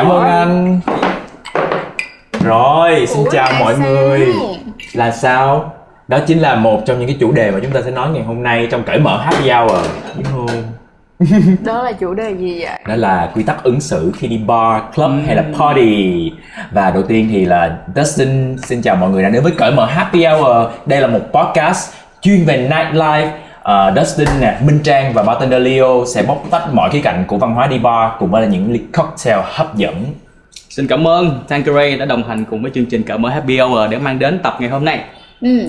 Cảm ơn anh. Rồi, xin chào mọi người. Là sao? Đó chính là một trong những cái chủ đề mà chúng ta sẽ nói ngày hôm nay trong cởi mở happy hour, đúng không? Đó là chủ đề gì vậy? Đó là quy tắc ứng xử khi đi bar, club hay là party. Và đầu tiên thì là Dustin xin chào mọi người đã đến với cởi mở happy hour. Đây là một podcast chuyên về nightlife. Dustin nè, Minh Trang và bartender Leo sẽ bóc tách mọi khía cạnh của văn hóa đi bar cùng với là những ly cocktail hấp dẫn. Xin cảm ơn Tanqueray đã đồng hành cùng với chương trình cởi mở happy hour để mang đến tập ngày hôm nay.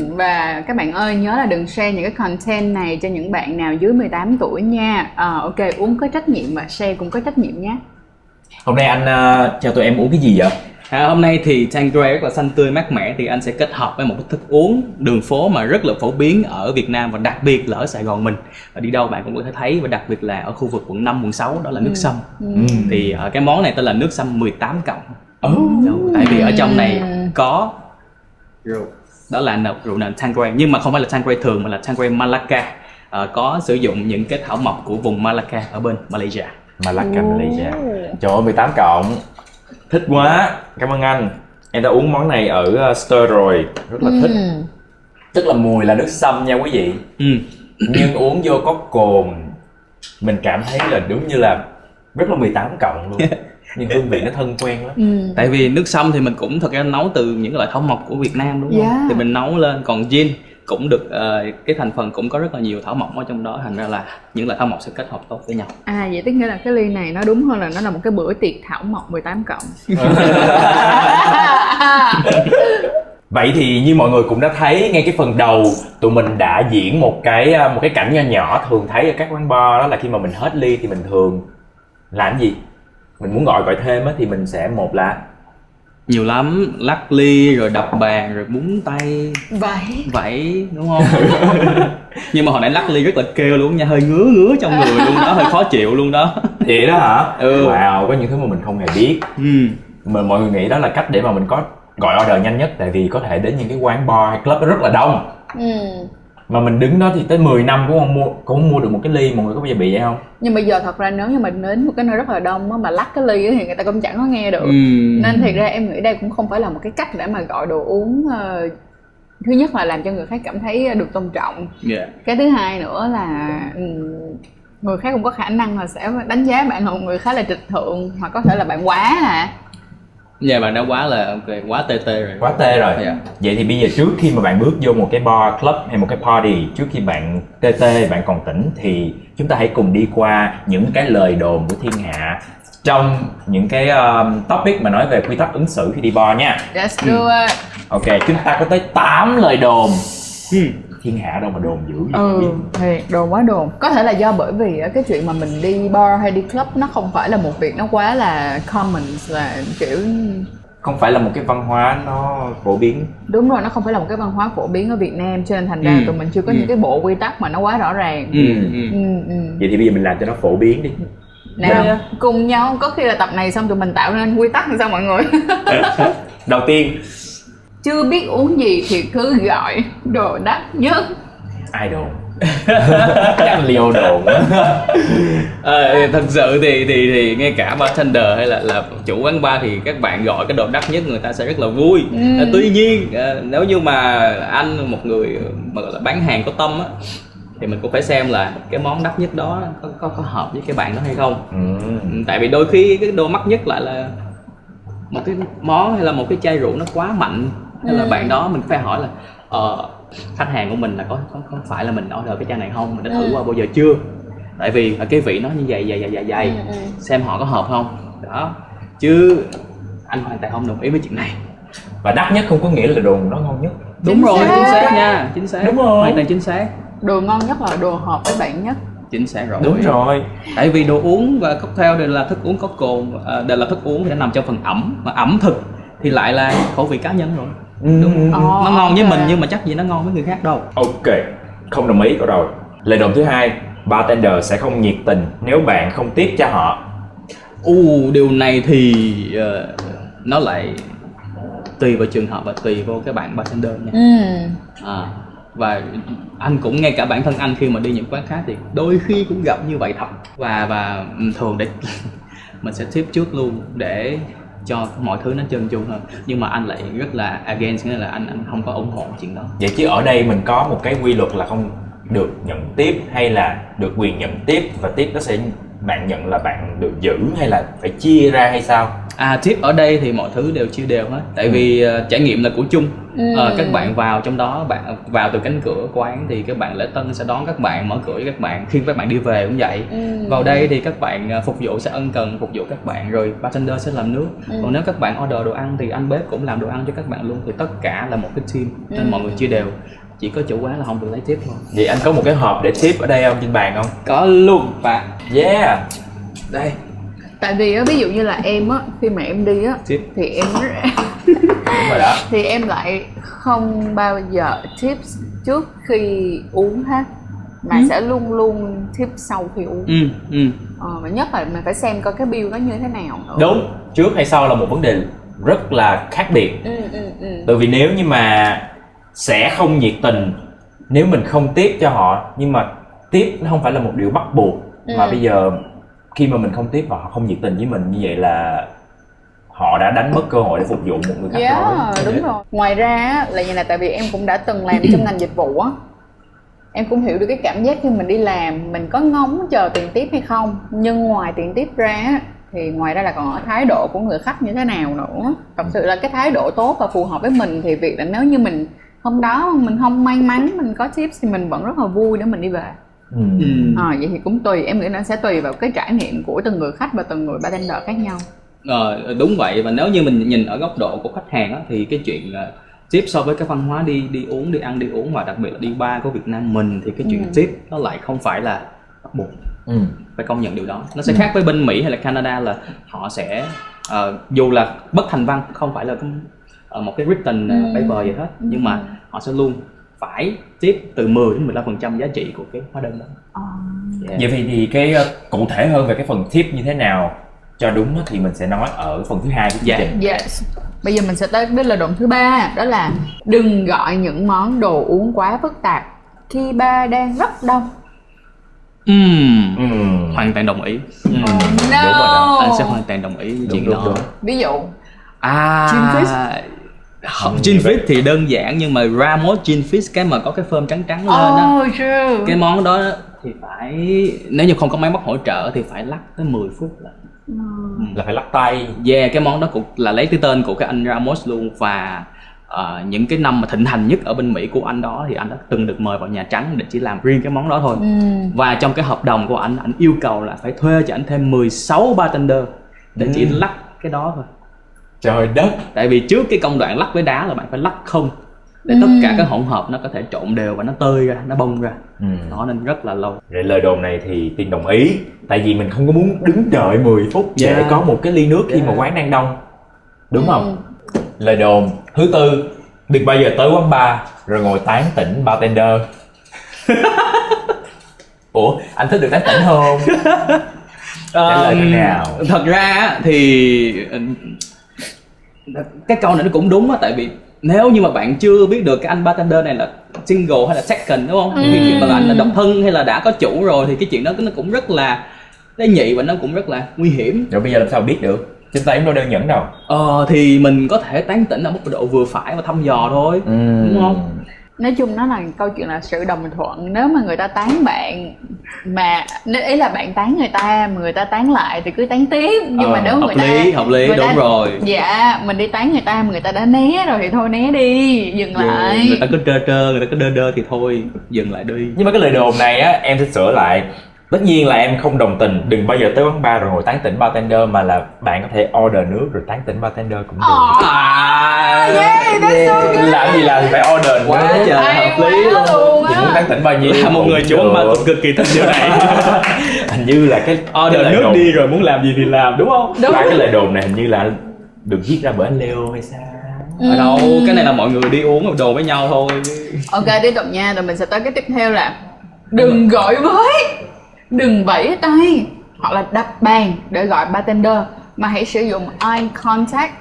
Và các bạn ơi, nhớ là đừng share những cái content này cho những bạn nào dưới 18 tuổi nha. Ok, uống có trách nhiệm và share cũng có trách nhiệm nhé. Hôm nay anh cho tụi em uống cái gì vậy? Hôm nay thì Tanqueray rất là xanh tươi mát mẻ, thì anh sẽ kết hợp với một cái thức uống đường phố mà rất là phổ biến ở Việt Nam và đặc biệt là ở Sài Gòn mình. Và đi đâu bạn cũng có thể thấy, và đặc biệt là ở khu vực quận 5, quận 6, đó là nước sâm. Thì cái món này tên là nước sâm 18 cộng. Tại vì ở trong này có rượu, đó là rượu nền Tanqueray, nhưng mà không phải là Tanqueray thường mà là Tanqueray Malacca, có sử dụng những cái thảo mộc của vùng Malacca ở bên Malaysia. Malaysia. Trời ơi, 18 cộng. Thích quá, cảm ơn anh. Em đã uống món này ở Stir rồi, rất là thích. Tức là mùi là nước sâm nha quý vị. Nhưng uống vô có cồn, mình cảm thấy là đúng như là rất là 18 cộng luôn. Nhưng hương vị nó thân quen lắm. Tại vì nước sâm thì mình cũng thật ra nấu từ những loại thảo mộc của Việt Nam, đúng không? Thì mình nấu lên, còn gin cũng được cái thành phần cũng có rất là nhiều thảo mộc ở trong đó, thành ra là những loại thảo mộc sẽ kết hợp tốt với nhau. Vậy tức nghĩa là cái ly này nó đúng hơn là nó là một cái bữa tiệc thảo mộc 18 cộng. Vậy thì như mọi người cũng đã thấy ngay cái phần đầu, tụi mình đã diễn một cái cảnh nho nhỏ thường thấy ở các quán bar, đó là khi mà mình hết ly thì mình thường làm gì? Mình muốn gọi thêm á thì mình sẽ một là nhiều lắm, lắc ly rồi đập bàn rồi búng tay vậy đúng không? Nhưng mà hồi nãy lắc ly rất là kêu luôn nha, hơi ngứa trong người luôn đó, hơi khó chịu luôn đó. Vậy đó hả? Wow, có những thứ mà mình không hề biết. Mà mọi người nghĩ đó là cách để mà mình có gọi order nhanh nhất, tại vì có thể đến những cái quán bar hay club nó rất là đông. Mà mình đứng đó thì tới 10 năm cũng không mua được một cái ly, mọi người có bao giờ bị vậy không? Nhưng bây giờ thật ra nếu như mình đến một cái nơi rất là đông á, mà lắc cái ly thì người ta cũng chẳng có nghe được. Nên thiệt ra em nghĩ đây cũng không phải là một cái cách để mà gọi đồ uống. Thứ nhất là làm cho người khác cảm thấy được tôn trọng. Cái thứ hai nữa là người khác cũng có khả năng là sẽ đánh giá bạn là một người khá là trịch thượng, hoặc có thể là bạn quá hả? Dạ, bạn đã quá là ok, quá tê rồi. Quá tê rồi. Vậy thì bây giờ trước khi mà bạn bước vô một cái bar, club hay một cái party, trước khi bạn tê bạn còn tỉnh, thì chúng ta hãy cùng đi qua những cái lời đồn của thiên hạ trong những cái topic mà nói về quy tắc ứng xử khi đi bar nha. Let's do it. Ok, chúng ta có tới 8 lời đồn. Thiên hạ đâu mà đồn dữ vậy? Thì đồn quá đồn. Có thể là do bởi vì cái chuyện mà mình đi bar hay đi club nó không phải là một việc nó quá là common, là kiểu không phải là một cái văn hóa nó phổ biến. Đúng rồi, nó không phải là một cái văn hóa phổ biến ở Việt Nam, cho nên thành ra tụi mình chưa có những cái bộ quy tắc mà nó quá rõ ràng. Vậy thì bây giờ mình làm cho nó phổ biến đi. Nào, cùng nhau, có khi là tập này xong tụi mình tạo nên quy tắc làm sao mọi người. Đầu tiên, chưa biết uống gì thì cứ gọi đồ đắt nhất. Ai đồn? Chắc Leo đồn. Thật sự thì ngay cả bartender hay là chủ quán bar thì các bạn gọi cái đồ đắt nhất người ta sẽ rất là vui. Tuy nhiên nếu như mà anh một người mà gọi là bán hàng có tâm á, thì mình cũng phải xem là cái món đắt nhất đó có hợp với cái bạn đó hay không. Tại vì đôi khi cái đồ mắc nhất lại là một cái món hay là một cái chai rượu nó quá mạnh, hay là bạn đó mình phải hỏi là khách hàng của mình là có phải là mình order cái chai này không, mình đã thử qua bao giờ chưa, tại vì cái vị nó như vậy xem họ có hợp không đó, chứ anh hoàn toàn không đồng ý với chuyện này. Và đắt nhất không có nghĩa là đồ nó ngon nhất. Đúng rồi, chính xác nha, chính xác, đúng rồi, hoàn toàn chính xác. Đồ ngon nhất là đồ hợp với bạn nhất. Chính xác rồi. Đúng rồi. Tại vì đồ uống và cocktail đều là thức uống có cồn, đều là thức uống thì nó nằm trong phần ẩm, mà ẩm thực thì lại là khẩu vị cá nhân rồi. Đúng. Nó ngon với mình nhưng mà chắc gì nó ngon với người khác đâu. Ok, không đồng ý cậu rồi. Lời đồn thứ hai, bartender sẽ không nhiệt tình nếu bạn không tiếp cho họ. Điều này thì nó lại tùy vào trường hợp và tùy vào cái bạn bartender nha. Và anh cũng, ngay cả bản thân anh khi mà đi những quán khác thì đôi khi cũng gặp như vậy thật. Và thường để mình sẽ tip trước luôn để cho mọi thứ nó trơn tru hơn. Nhưng mà anh lại rất là against, nghĩa là anh không có ủng hộ chuyện đó. Vậy chứ ở đây mình có một cái quy luật là không được nhận tiếp hay là được quyền nhận tiếp, và tiếp nó sẽ bạn nhận là bạn được giữ hay là phải chia ra hay sao? Tip ở đây thì mọi thứ đều chia đều hết, tại vì trải nghiệm là của chung. Các bạn vào trong đó, bạn vào từ cánh cửa quán thì các bạn lễ tân sẽ đón các bạn, mở cửa cho các bạn, khi các bạn đi về cũng vậy. Vào đây thì các bạn phục vụ sẽ ân cần phục vụ các bạn, rồi bartender sẽ làm nước. Còn nếu các bạn order đồ ăn thì anh bếp cũng làm đồ ăn cho các bạn luôn, thì tất cả là một cái team nên mọi người chia đều. Chỉ có chủ quán là không được lấy tip thôi. Vậy anh có một cái hộp để tip ở đây không, trên bàn không? Có luôn bạn. Yeah. Đây. Tại vì ví dụ như là em á, khi mà em đi á thì em đúng rồi đó, thì em lại không bao giờ tips trước khi uống hết, mà sẽ luôn luôn tip sau khi uống. Mà nhất là mình phải xem coi cái bill nó như thế nào nữa. Đúng, trước hay sau là một vấn đề rất là khác biệt. Tại vì nếu như mà sẽ không nhiệt tình nếu mình không tiếp cho họ, nhưng mà tiếp nó không phải là một điều bắt buộc. Mà bây giờ khi mà mình không tiếp và họ không nhiệt tình với mình như vậy là họ đã đánh mất cơ hội để phục vụ một người khách rồi. Đúng rồi. Ngoài ra là như là tại vì em cũng đã từng làm trong ngành dịch vụ á, em cũng hiểu được cái cảm giác khi mình đi làm mình có ngóng chờ tiền tiếp hay không, nhưng ngoài tiền tiếp ra thì ngoài ra là còn ở thái độ của người khách như thế nào nữa. Thật sự là cái thái độ tốt và phù hợp với mình thì việc là nếu như mình hôm đó mình không may mắn mình có tips thì mình vẫn rất là vui để mình đi về. Vậy thì cũng tùy, em nghĩ nó sẽ tùy vào cái trải nghiệm của từng người khách và từng người bartender khác nhau. Đúng vậy. Và nếu như mình nhìn ở góc độ của khách hàng á, thì cái chuyện tip so với cái văn hóa đi uống, đi ăn đi uống và đặc biệt là đi bar của Việt Nam mình thì cái chuyện tip nó lại không phải là bắt buộc. Phải công nhận điều đó. Nó sẽ khác với bên Mỹ hay là Canada là họ sẽ dù là bất thành văn, không phải là một cái written paper gì hết, nhưng mà họ sẽ luôn phải tiếp từ 10 đến 15% giá trị của cái hóa đơn đó. Vậy thì cái cụ thể hơn về cái phần tip như thế nào cho đúng thì mình sẽ nói ở phần thứ 2 của chương trình. Bây giờ mình sẽ tới với lời đồn thứ 3, đó là đừng gọi những món đồ uống quá phức tạp khi bar đang rất đông. Hoàn toàn đồng ý. No. Đúng rồi đó. Anh sẽ hoàn toàn đồng ý với chuyện đó. Ví dụ Gin Fizz. Gin Fizz thì đơn giản, nhưng mà Ramos Gin Fizz cái mà có cái phơm trắng trắng lên đó, cái món đó thì phải, nếu như không có máy móc hỗ trợ thì phải lắc tới 10 phút là phải lắc tay. Cái món đó cũng là lấy cái tên của cái anh Ramos luôn. Và những cái năm mà thịnh hành nhất ở bên Mỹ của anh đó thì anh đã từng được mời vào Nhà Trắng để chỉ làm riêng cái món đó thôi. Và trong cái hợp đồng của anh yêu cầu là phải thuê cho anh thêm 16 bartender để chỉ lắc cái đó thôi. Trời đất. Tại vì trước cái công đoạn lắc với đá là bạn phải lắc không để tất cả các hỗn hợp nó có thể trộn đều và nó tơi ra, nó bông ra. Nó nên rất là lâu. Rồi lời đồn này thì Tiên đồng ý. Tại vì mình không có muốn đứng đợi 10 phút để có một cái ly nước khi mà quán đang đông. Đúng không? Lời đồn thứ 4, đừng bao giờ tới quán bar rồi ngồi tán tỉnh bartender. Ủa, anh thích được tán tỉnh không? Trả lời thế nào? Thật ra thì cái câu này nó cũng đúng á, tại vì nếu như mà bạn chưa biết được cái anh bartender này là single hay là second, đúng không? Khi mà anh là độc thân hay là đã có chủ rồi thì cái chuyện đó nó cũng rất là tế nhị và nó cũng rất là nguy hiểm. Rồi bây giờ làm sao biết được? Trên tay em đâu đơn giản đâu. Thì mình có thể tán tỉnh ở mức độ vừa phải và thăm dò thôi, đúng không? Nói chung nó là câu chuyện là sự đồng thuận. Nếu mà người ta tán bạn, mà ý là bạn tán người ta mà người ta tán lại thì cứ tán tiếp. Nhưng mà nếu người ta hợp lý đúng ta, rồi. Dạ, mình đi tán người ta mà người ta đã né rồi thì thôi né đi, dừng lại. Người ta cứ trơ, người ta cứ đơ thì thôi, dừng lại đi. Nhưng mà cái lời đồn này á, em sẽ sửa lại. Tất nhiên là em không đồng tình, đừng bao giờ tới quán bar rồi ngồi tán tỉnh bartender, mà là bạn có thể order nước rồi tán tỉnh bartender cũng được. Làm gì làm thì phải order quá trời hợp lý luôn. Chị muốn tán tỉnh bao nhiêu? Là một người chủ quán bar cực kỳ thích điều này. Hình như là cái order nước đi rồi muốn làm gì thì làm, đúng không? Đúng. Cái lời đồn này hình như là được viết ra bởi anh Leo hay sao? Ở đâu, cái này là mọi người đi uống đồ với nhau thôi. Ok, tiếp tục nha, rồi mình sẽ tới cái tiếp theo là đừng gọi với, đừng vẫy tay hoặc là đập bàn để gọi bartender, mà hãy sử dụng eye contact.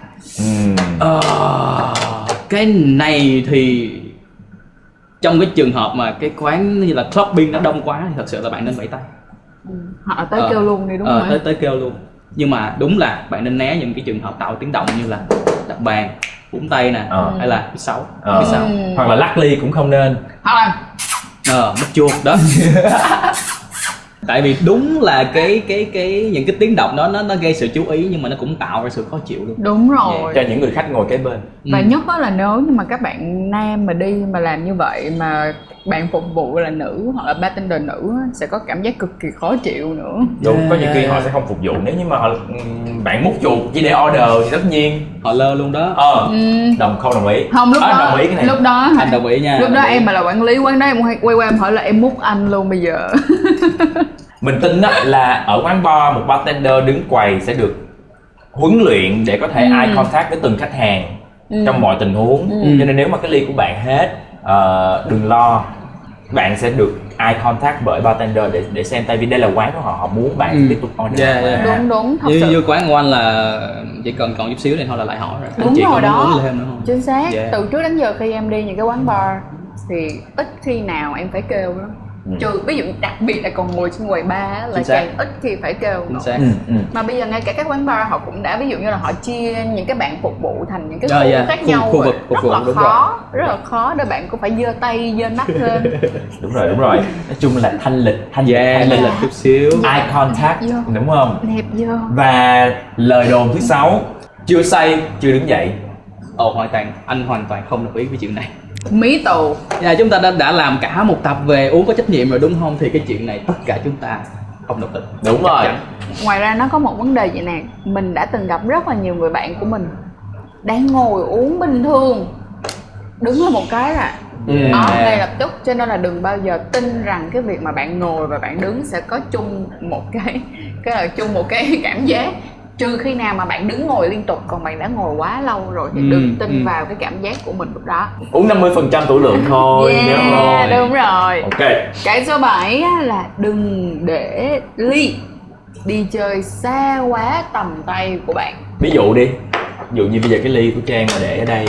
Cái này thì trong cái trường hợp mà cái quán như là clubbing nó đông quá thì thật sự là bạn nên vẫy tay. Hoặc là tới kêu luôn đi, đúng không? Tới kêu luôn. Nhưng mà đúng là bạn nên né những cái trường hợp tạo tiếng động như là đập bàn, búng tay nè, hay là biết xấu. Hoặc là lắc ly cũng không nên. Hoặc là mất chuột đó. Tại vì đúng là cái những cái tiếng động đó nó gây sự chú ý, nhưng mà nó cũng tạo ra sự khó chịu luôn. Đúng rồi. Cho những người khách ngồi kế bên. Và nhất đó là nếu như mà các bạn nam mà đi mà làm như vậy mà bạn phục vụ là nữ hoặc là bartender nữ sẽ có cảm giác cực kỳ khó chịu nữa. Đúng, có nhiều khi họ sẽ không phục vụ. Nếu như mà bạn múc chuột chỉ để order thì tất nhiên họ lơ luôn đó. Không đồng ý. Không, lúc đó đồng ý cái này. Lúc đó anh đồng ý nha. Lúc đó em mà là quản lý quán đó em quay qua em hỏi là em múc anh luôn bây giờ. Mình tin là ở quán bar một bartender đứng quầy sẽ được huấn luyện để có thể eye contact với từng khách hàng trong mọi tình huống. Cho nên nếu mà cái ly của bạn hết, đừng lo, bạn sẽ được eye contact bởi bartender để xem, tại vì đây là quán của họ muốn bạn tiếp tục order. Đúng thật như sự. Quán của anh là chỉ cần còn chút xíu thì thôi là lại hỏi rồi. Đúng chị rồi đó. muốn thêm nữa không? Chính xác. Từ trước đến giờ khi em đi những cái quán bar thì ít khi nào em phải kêu lắm. Trừ ví dụ đặc biệt là còn ngồi trên quầy bar là càng ít khi phải kêu. Mà bây giờ ngay cả các quán bar họ cũng đã ví dụ như là họ chia những cái bạn phục vụ thành những cái khu khác nhau, khu vực rất là khó để bạn cũng phải giơ tay giơ nách lên. Đúng rồi. Nói chung là thanh lịch chút xíu, eye contact, đúng không? Đẹp chưa? Và lời đồn thứ 6, chưa say chưa đứng dậy. Anh hoàn toàn không đồng ý với chuyện này. Mí tù. Chúng ta đã làm cả một tập về uống có trách nhiệm rồi đúng không? Thì cái chuyện này tất cả chúng ta không đồng tình. Đúng rồi. Ngoài ra nó có một vấn đề vậy nè, mình đã từng gặp rất là nhiều người bạn của mình đang ngồi uống bình thường, đứng lên một cái là ngay lập tức. Cho nên là đừng bao giờ tin rằng cái việc mà bạn ngồi và bạn đứng sẽ có chung một cái cảm giác, trừ khi nào mà bạn đứng ngồi liên tục, còn bạn đã ngồi quá lâu rồi thì đừng tin vào cái cảm giác của mình lúc đó. Uống 50% tủ lượng thôi. Đúng rồi. Ok. Cái số 7 là đừng để ly đi chơi xa quá tầm tay của bạn. Ví dụ như bây giờ cái ly của Trang mà để ở đây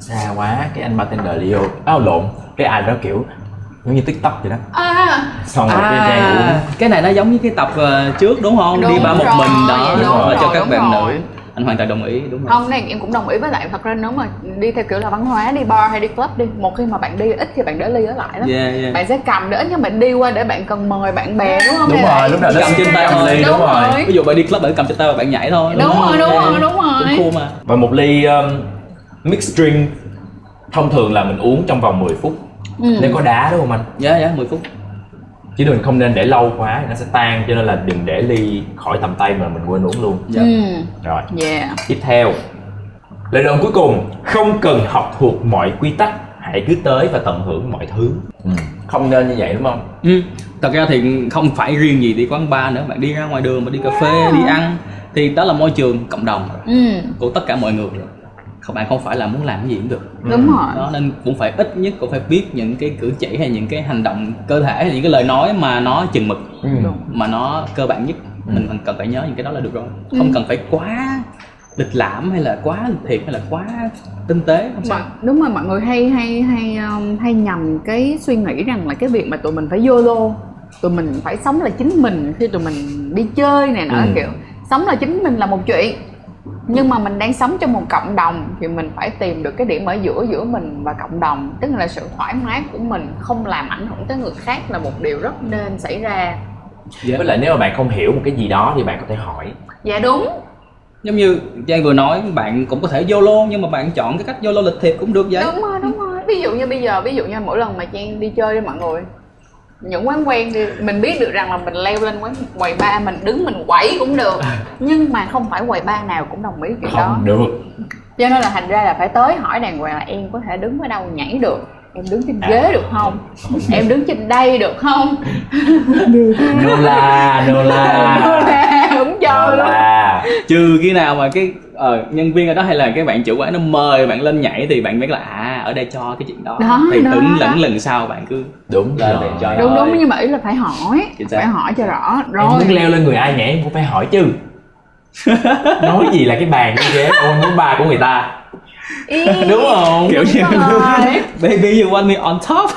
xa quá, cái anh bartender đi vô lộn, cái ai đó kiểu giống như TikTok vậy đó. Xong rồi cái Trang uống. Cái này nó giống như cái tập trước đúng không? Đi bar một mình đó, và cho các bạn nữ. Anh hoàn toàn đồng ý, đúng rồi. Không, này em cũng đồng ý, với lại thật ra nếu mà đi theo kiểu là văn hóa, đi bar hay đi club đi, một khi mà bạn đi ít thì bạn để ly ở lại lắm. Bạn sẽ cầm để ít nhưng bạn đi qua để bạn cần mời bạn bè đúng không? Đúng rồi, lúc nào cầm trên tay thôi. Đúng rồi. Ví dụ bạn đi club bạn cầm trên tay và bạn nhảy thôi. Đúng rồi. Cũng cool mà. Và một ly mixed drink thông thường là mình uống trong vòng 10 phút. Nếu có đá đúng không anh? Dạ 10 phút. Chứ mình không nên để lâu quá thì nó sẽ tan, cho nên là đừng để ly khỏi tầm tay mà mình quên uống luôn. Rồi. Tiếp theo, lời đồn cuối cùng, không cần học thuộc mọi quy tắc, hãy cứ tới và tận hưởng mọi thứ. Không nên như vậy đúng không? Thật ra thì không phải riêng gì đi quán bar nữa, bạn đi ra ngoài đường mà đi cà phê, đi ăn thì đó là môi trường cộng đồng của tất cả mọi người. Bạn không phải là muốn làm cái gì cũng được. Đúng rồi. Đó, nên cũng phải ít nhất cũng phải biết những cái cử chỉ hay những cái hành động cơ thể hay những cái lời nói mà nó chừng mực, mà nó cơ bản nhất. Mình cần phải nhớ những cái đó là được rồi. Không cần phải quá lịch lãm hay là quá lịch thiệp hay là quá tinh tế. Đúng rồi, mọi người hay nhầm cái suy nghĩ rằng là cái việc mà tụi mình phải YOLO, tụi mình phải sống là chính mình khi tụi mình đi chơi này nọ, kiểu sống là chính mình là một chuyện. Nhưng mà mình đang sống trong một cộng đồng thì mình phải tìm được cái điểm ở giữa mình và cộng đồng, tức là sự thoải mái của mình không làm ảnh hưởng tới người khác là một điều rất nên xảy ra. Với lại nếu mà bạn không hiểu một cái gì đó thì bạn có thể hỏi. Dạ đúng. Giống như Giang vừa nói, bạn cũng có thể YOLO nhưng mà bạn chọn cái cách YOLO lịch thiệp cũng được vậy. Đúng rồi. Ví dụ như bây giờ, mỗi lần mà Trang đi chơi với mọi người, những quán quen thì mình biết được rằng là mình leo lên quầy bar, mình đứng mình quẩy cũng được, nhưng mà không phải quầy bar nào cũng đồng ý chuyện đó. Không được. Cho nên là thành ra là phải tới hỏi đàng hoàng là em có thể đứng ở đâu nhảy được, em đứng trên ghế được không, em đứng trên đây được không. Nô la không cho luôn. Trừ khi nào mà cái nhân viên ở đó hay là cái bạn chủ quán nó mời bạn lên nhảy thì bạn biết là ở đây cho cái chuyện đó thì lần sau bạn cứ đúng lên rồi. Cho đúng nhưng mà ý là phải hỏi cho rõ rồi. Em muốn leo lên người ai nhảy em cũng phải hỏi chứ. Nói gì là cái bàn cái ghế ôn muốn bar của người ta. Đúng không? Kiểu như baby you want me on top.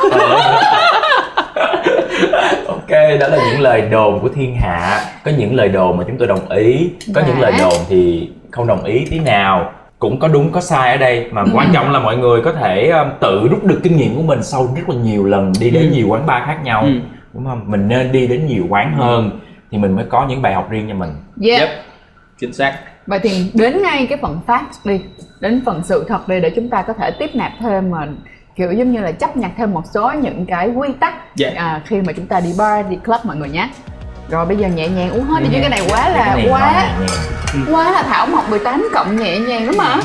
Ok. đó là những lời đồn của thiên hạ. Có những lời đồn mà chúng tôi đồng ý, có những lời đồn thì không đồng ý tí nào. Cũng có đúng có sai ở đây, mà quan trọng là mọi người có thể tự rút được kinh nghiệm của mình sau rất là nhiều lần đi đến nhiều quán bar khác nhau, đúng không? Mình nên đi đến nhiều quán hơn thì mình mới có những bài học riêng cho mình. Yep. Chính xác. Vậy thì đến ngay cái phần fact đi, đến phần sự thật đi, để chúng ta có thể tiếp nạp thêm mà kiểu giống như là chấp nhận thêm một số những cái quy tắc khi mà chúng ta đi bar, đi club mọi người nhé. Rồi bây giờ nhẹ nhàng uống hết đi, chứ cái này quá là Thảo Mộc 18 cộng nhẹ nhàng lắm mà.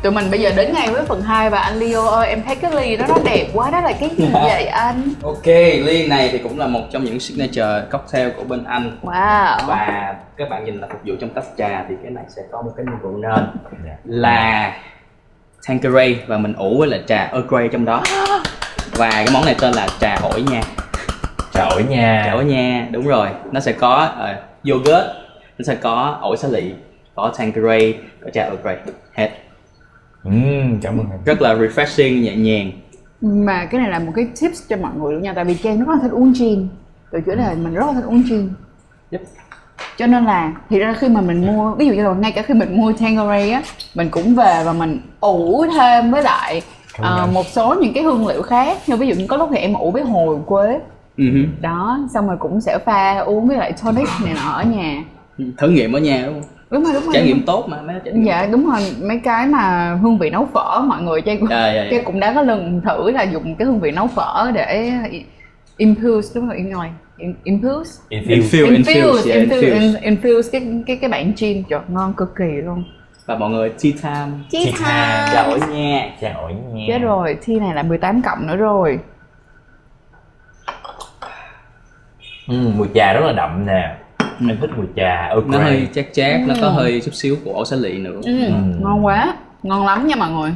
Tụi mình bây giờ đến ngay với phần 2 và anh Leo ơi, em thấy cái ly nó đẹp quá, đó là cái gì vậy anh? Ok, ly này thì cũng là một trong những signature cocktail của bên Anh. Wow. Và các bạn nhìn là phục vụ trong tách trà thì cái này sẽ có một cái nguyên liệu nền là Tanqueray và mình ủ với là trà Earl Grey trong đó. Và cái món này tên là trà ổi nha. Trà ổi nha. Trà ổi nha, đúng rồi. Nó sẽ có yogurt, nó sẽ có ổi xá lị, có Tanqueray, có trà Earl Grey hết. Cảm ơn em. Rất là refreshing, nhẹ nhàng. Mà cái này là một cái tips cho mọi người luôn nha. Tại vì Trang rất là thích uống gin. Từ chỗ là mình rất là thích uống gin. Cho nên là thì ra khi mà mình mua, ví dụ như là ngay cả khi mình mua Tanqueray á, mình cũng về và mình ủ thêm với lại một số những cái hương liệu khác. Như ví dụ như có lúc thì em ủ với hồi quế. Đó, xong rồi cũng sẽ pha uống với lại tonic này nọ ở nhà. Thử nghiệm ở nhà đúng không? Đúng rồi. Trải nghiệm tốt mà dạ đúng rồi, mấy cái mà hương vị nấu phở mọi người Trang cũng đã có lần thử là dùng cái hương vị nấu phở để infuse, đúng rồi, infuse cái bản gin, trời ngon cực kỳ luôn. Và mọi người tea time trà ổi nha. Chết rồi, tea này là 18 cộng nữa rồi. Mùi trà rất là đậm nè. Em thích mùi trà Earl Grey. Nó hơi chát, nó có hơi chút xíu của ổi xá lị nữa. Ngon quá, ngon lắm nha mọi người.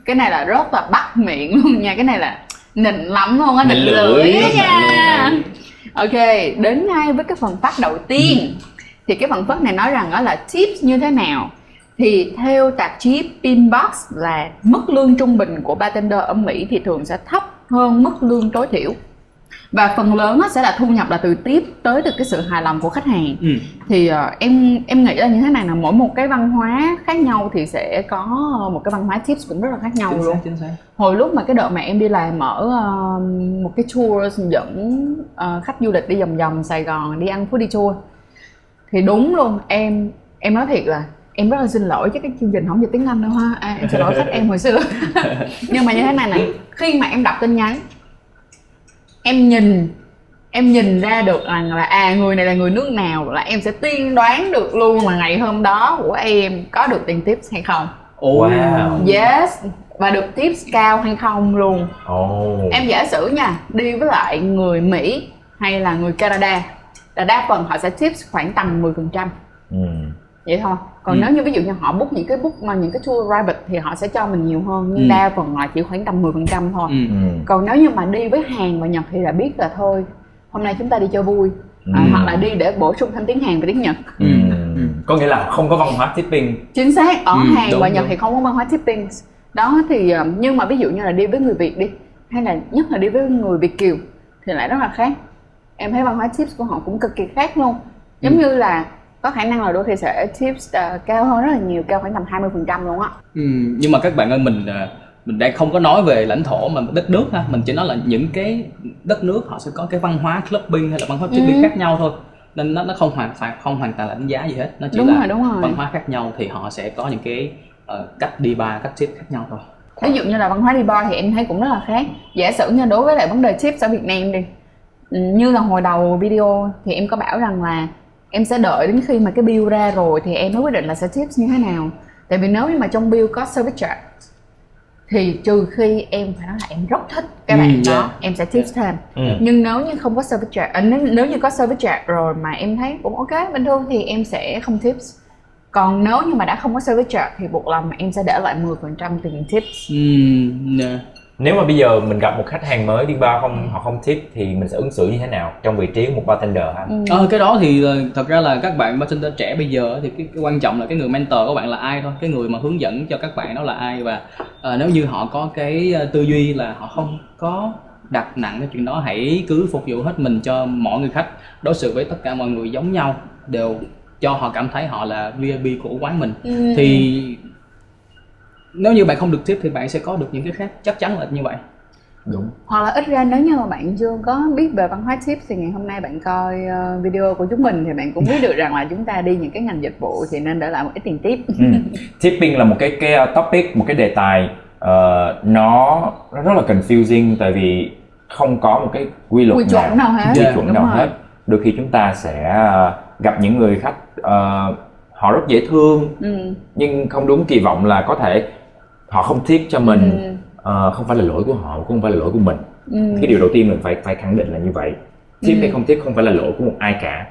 Cái này là rất là bắt miệng luôn nha, cái này là nịnh lắm luôn á, nịnh lưỡi nha. Ok, đến ngay với cái phần phát đầu tiên. Thì cái phần phát này nói rằng đó là tips như thế nào. Thì theo tạp chí Pinbox là mức lương trung bình của bartender ở Mỹ thì thường sẽ thấp hơn mức lương tối thiểu. Và phần lớn sẽ là thu nhập là từ tip tới từ cái sự hài lòng của khách hàng. Thì em nghĩ là như thế này, là mỗi một cái văn hóa khác nhau thì sẽ có một cái văn hóa tips cũng rất là khác nhau luôn. Chính xác. Hồi lúc mà cái đợt mà em đi làm ở một cái tour dẫn khách du lịch đi vòng vòng Sài Gòn đi ăn foodie tour, thì đúng luôn, em nói thiệt là em rất là xin lỗi chứ cái chương trình không dịch tiếng Anh đâu ha, em xin lỗi khách em hồi xưa. Nhưng mà như thế này này, khi mà em đọc tin nhắn, em nhìn ra được là người này là người nước nào, là em sẽ tiên đoán được luôn là ngày hôm đó của em có được tiền tips hay không. Wow. Yes, và được tips cao hay không luôn. Em giả sử nha, đi với lại người Mỹ hay là người Canada là đa phần họ sẽ tips khoảng tầm 10%. Vậy thôi. Còn nếu như ví dụ như họ book những cái tour private thì họ sẽ cho mình nhiều hơn, nhưng đa phần là chỉ khoảng tầm 10% thôi. Còn nếu như mà đi với Hàn và Nhật thì là biết là thôi, hôm nay chúng ta đi cho vui, hoặc là đi để bổ sung thêm tiếng Hàn và tiếng Nhật. Có nghĩa là không có văn hóa tipping. Chính xác, ở Hàn và Nhật thì không có văn hóa tipping. Đó thì nhưng mà ví dụ như là đi với người Việt đi, hay là nhất là đi với người Việt kiều thì lại rất là khác. Em thấy văn hóa tips của họ cũng cực kỳ khác luôn. Giống như là có khả năng là đôi khi sẽ tips cao hơn rất là nhiều, cao khoảng tầm 20% luôn á. Nhưng mà các bạn ơi, mình đang không có nói về lãnh thổ mà đất nước ha, mình chỉ nói là những cái đất nước họ sẽ có cái văn hóa clubbing hay là văn hóa tipping khác nhau thôi, nên nó không hoàn toàn là đánh giá gì hết, nó chỉ đúng rồi. Văn hóa khác nhau thì họ sẽ có những cái cách đi bar, cách tip khác nhau thôi. Ví dụ như là văn hóa đi bar thì em thấy cũng rất là khác. Giả sử như đối với lại vấn đề tips ở Việt Nam đi, như là hồi đầu video thì em có bảo rằng là em sẽ đợi đến khi mà cái bill ra rồi thì em mới quyết định là sẽ tips như thế nào. Tại vì nếu như mà trong bill có service charge thì trừ khi em phải nói là em rất thích cái bạn đó, em sẽ tips thêm. Nhưng nếu như không có service charge, nếu như có service charge rồi mà em thấy cũng ok bình thường thì em sẽ không tips. Còn nếu như mà đã không có service charge thì buộc lòng em sẽ để lại 10% tiền tips. Nếu mà bây giờ mình gặp một khách hàng mới đi bar họ không tip thì mình sẽ ứng xử như thế nào trong vị trí của một bartender hả? Cái đó thì thật ra là các bạn bartender trẻ bây giờ thì cái quan trọng là cái người mentor của bạn là ai thôi, cái người mà hướng dẫn cho các bạn đó là ai. Và nếu như họ có cái tư duy là họ không có đặt nặng cái chuyện đó, hãy cứ phục vụ hết mình cho mọi người khách, đối xử với tất cả mọi người giống nhau, đều cho họ cảm thấy họ là VIP của quán mình. Thì nếu như bạn không được tip thì bạn sẽ có được những cái khác, chắc chắn là như vậy. Đúng. Hoặc là ít ra nếu như mà bạn chưa có biết về văn hóa tip thì ngày hôm nay bạn coi video của chúng mình thì bạn cũng biết được rằng là chúng ta đi những cái ngành dịch vụ thì nên để lại một ít tiền tip. Tipping là một cái topic, một cái đề tài nó rất là confusing, tại vì không có một cái quy chuẩn nào hết. Quy chuẩn nào hết. Đôi khi chúng ta sẽ gặp những người khách họ rất dễ thương nhưng không đúng kỳ vọng, là có thể họ không tip cho mình, không phải là lỗi của họ, cũng không phải là lỗi của mình. Cái điều đầu tiên mình phải khẳng định là như vậy. Tip hay không tip không phải là lỗi của một ai cả.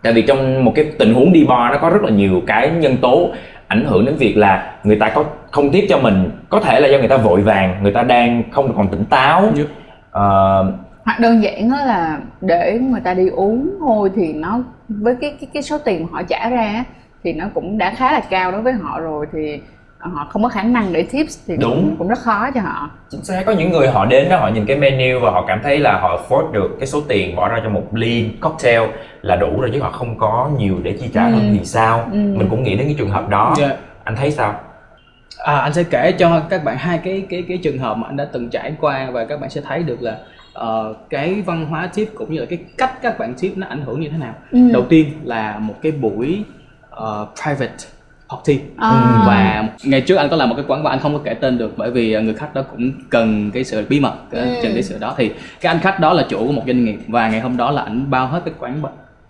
Tại vì trong một cái tình huống đi bar nó có rất là nhiều cái nhân tố ảnh hưởng đến việc là người ta có không tip cho mình. Có thể là do người ta vội vàng, người ta đang không còn tỉnh táo. Hoặc đơn giản đó là để người ta đi uống thôi thì nó với cái số tiền mà họ trả ra thì nó cũng đã khá là cao đối với họ rồi, thì họ không có khả năng để tips thì cũng rất khó cho họ. Chính xác, có những người họ đến đó, họ nhìn cái menu và họ cảm thấy là họ afford được cái số tiền bỏ ra cho một ly cocktail là đủ rồi, chứ họ không có nhiều để chi trả hơn thì sao. Mình cũng nghĩ đến cái trường hợp đó. Anh thấy sao? Anh sẽ kể cho các bạn hai cái trường hợp mà anh đã từng trải qua và các bạn sẽ thấy được là cái văn hóa tip cũng như là cái cách các bạn tip nó ảnh hưởng như thế nào. Đầu tiên là một cái buổi private party. Và ngày trước anh có làm một cái quán bar, anh không có kể tên được bởi vì người khách đó cũng cần cái sự bí mật trên cái sự đó. Thì cái anh khách đó là chủ của một doanh nghiệp và ngày hôm đó là ảnh bao hết cái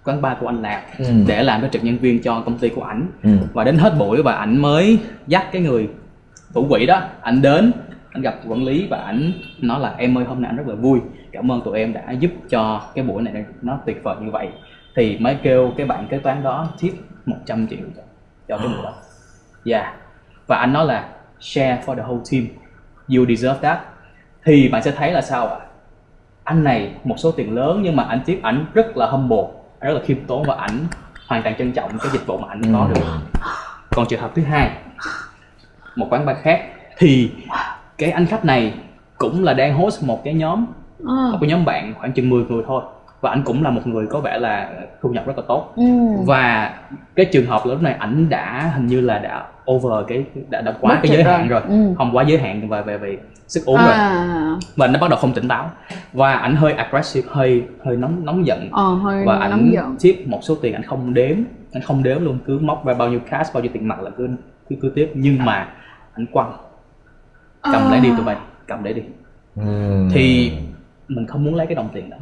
quán bar của anh làm để làm cái trực nhân viên cho công ty của ảnh. Và đến hết buổi và ảnh mới dắt cái người thủ quỹ đó, ảnh đến, anh gặp quản lý và ảnh nói là em ơi, hôm nay anh rất là vui, cảm ơn tụi em đã giúp cho cái buổi này nó tuyệt vời như vậy. Thì mới kêu cái bạn kế toán đó tip 100 triệu cho cái buổi đó. Và anh nói là share for the whole team, you deserve that. Thì bạn sẽ thấy là sao ạ? Anh này một số tiền lớn nhưng mà anh tip, ảnh rất là humble, rất là khiêm tốn và ảnh hoàn toàn trân trọng cái dịch vụ mà ảnh có được. Còn trường hợp thứ hai, một quán bar khác, thì cái anh khách này cũng là đang host một cái nhóm, một cái nhóm bạn khoảng chừng 10 người thôi, và anh cũng là một người có vẻ là thu nhập rất là tốt. Và cái trường hợp lúc này ảnh đã hình như là đã over đã quá cái giới hạn rồi, không quá giới hạn về sức uống rồi, và nó bắt đầu không tỉnh táo và ảnh hơi aggressive, hơi nóng giận. Và ảnh tip một số tiền anh không đếm luôn, cứ móc ra bao nhiêu cash, bao nhiêu tiền mặt là cứ tiếp, nhưng mà anh quăng, cầm lấy đi tụi bay, cầm lấy đi. Thì mình không muốn lấy cái đồng tiền đó.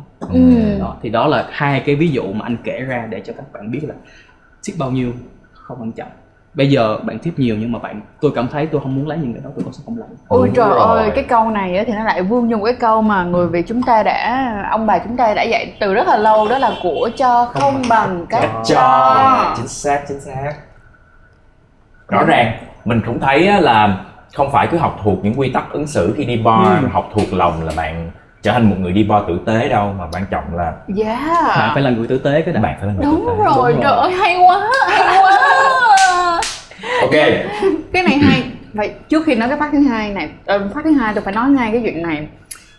Thì đó là hai cái ví dụ mà anh kể ra để cho các bạn biết là tip bao nhiêu không quan trọng. Bây giờ bạn tip nhiều nhưng mà tôi cảm thấy tôi không muốn lấy những cái đó, tôi sẽ không lấy. Ôi trời ơi, cái câu này thì nó lại vương trong cái câu mà người Việt chúng ta ông bà chúng ta đã dạy từ rất là lâu, đó là của cho không bằng cách cho. Chính xác. Rõ ràng mình cũng thấy là không phải cứ học thuộc những quy tắc ứng xử khi đi bar, học thuộc lòng là bạn trở thành một người đi bar tử tế đâu, mà quan trọng là bạn phải là người tử tế cái đã. Bạn phải là người đúng tử tế. Rồi, trời ơi, hay quá. Ok. Cái này hay. Vậy trước khi nói cái phát thứ hai này, phát thứ hai tôi phải nói ngay cái chuyện này.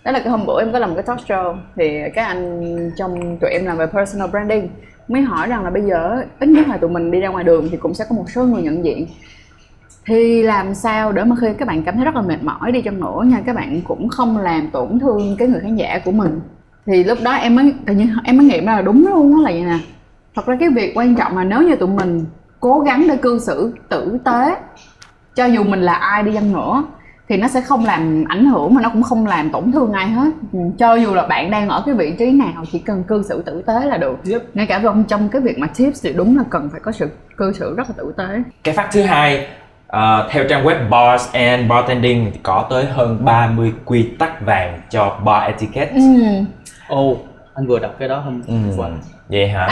Đó là cái hôm bữa em có làm một cái talk show, thì các anh trong tụi em làm về personal branding mới hỏi rằng là bây giờ ít nhất là tụi mình đi ra ngoài đường thì cũng sẽ có một số người nhận diện, thì làm sao để mà khi các bạn cảm thấy rất là mệt mỏi đi chăng nữa nha, các bạn cũng không làm tổn thương cái người khán giả của mình. Thì lúc đó em mới nghiệm ra là đúng luôn, đó là vậy nè. Thật ra cái việc quan trọng là nếu như tụi mình cố gắng để cư xử tử tế, cho dù mình là ai đi chăng nữa, thì nó sẽ không làm ảnh hưởng mà nó cũng không làm tổn thương ai hết. Cho dù là bạn đang ở cái vị trí nào, chỉ cần cư xử tử tế là được. Ngay cả trong cái việc mà tips thì đúng là cần phải có sự cư xử rất là tử tế. Cái fact thứ hai Theo trang web Bars and Bartending thì có tới hơn 30 quy tắc vàng cho bar etiquette. Anh vừa đọc cái đó hôm qua. Vậy hả?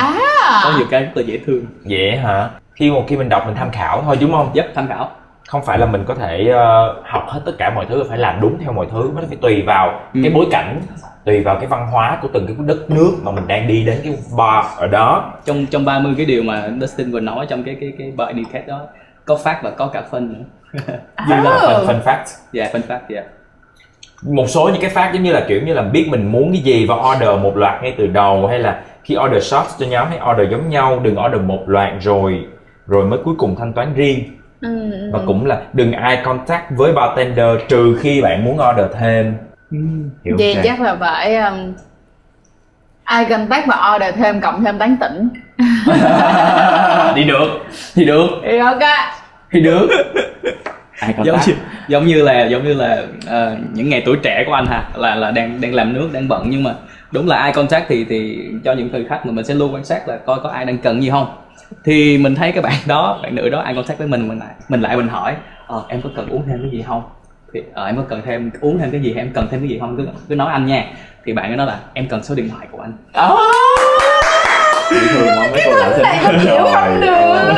Có nhiều cái rất là dễ thương. Vậy hả? Khi mình đọc mình tham khảo thôi đúng không? Tham khảo. Không phải là mình có thể học hết tất cả mọi thứ, phải làm đúng theo mọi thứ. Nó phải tùy vào cái bối cảnh, tùy vào cái văn hóa của từng cái đất nước mà mình đang đi đến cái bar ở đó. Trong 30 cái điều mà Dustin vừa nói trong cái bar etiquette đó, có fact và có cả phân nữa. Fun fact. Fun fact. Một số những cái fact giống như là kiểu như là biết mình muốn cái gì và order một loạt ngay từ đầu, hay là khi order shots cho nhóm hãy order giống nhau, đừng order một loạt rồi mới cuối cùng thanh toán riêng. Và cũng là đừng eye contact với bartender trừ khi bạn muốn order thêm. Hiểu vậy okay. Chắc là phải eye contact và order thêm cộng thêm tán tỉnh. Thì được giống như là những ngày tuổi trẻ của anh là đang làm nước, đang bận, nhưng mà đúng là eye contact thì cho những thời khắc mà mình sẽ luôn quan sát là coi có ai đang cần gì không. Thì mình thấy cái bạn nữ đó eye contact với mình hỏi em có cần uống thêm cái gì không, thì em có cần uống thêm cái gì, em cần thêm cái gì không, cứ nói anh nha. Thì bạn ấy nói là em cần số điện thoại của anh. Thường mấy cô nữ không được.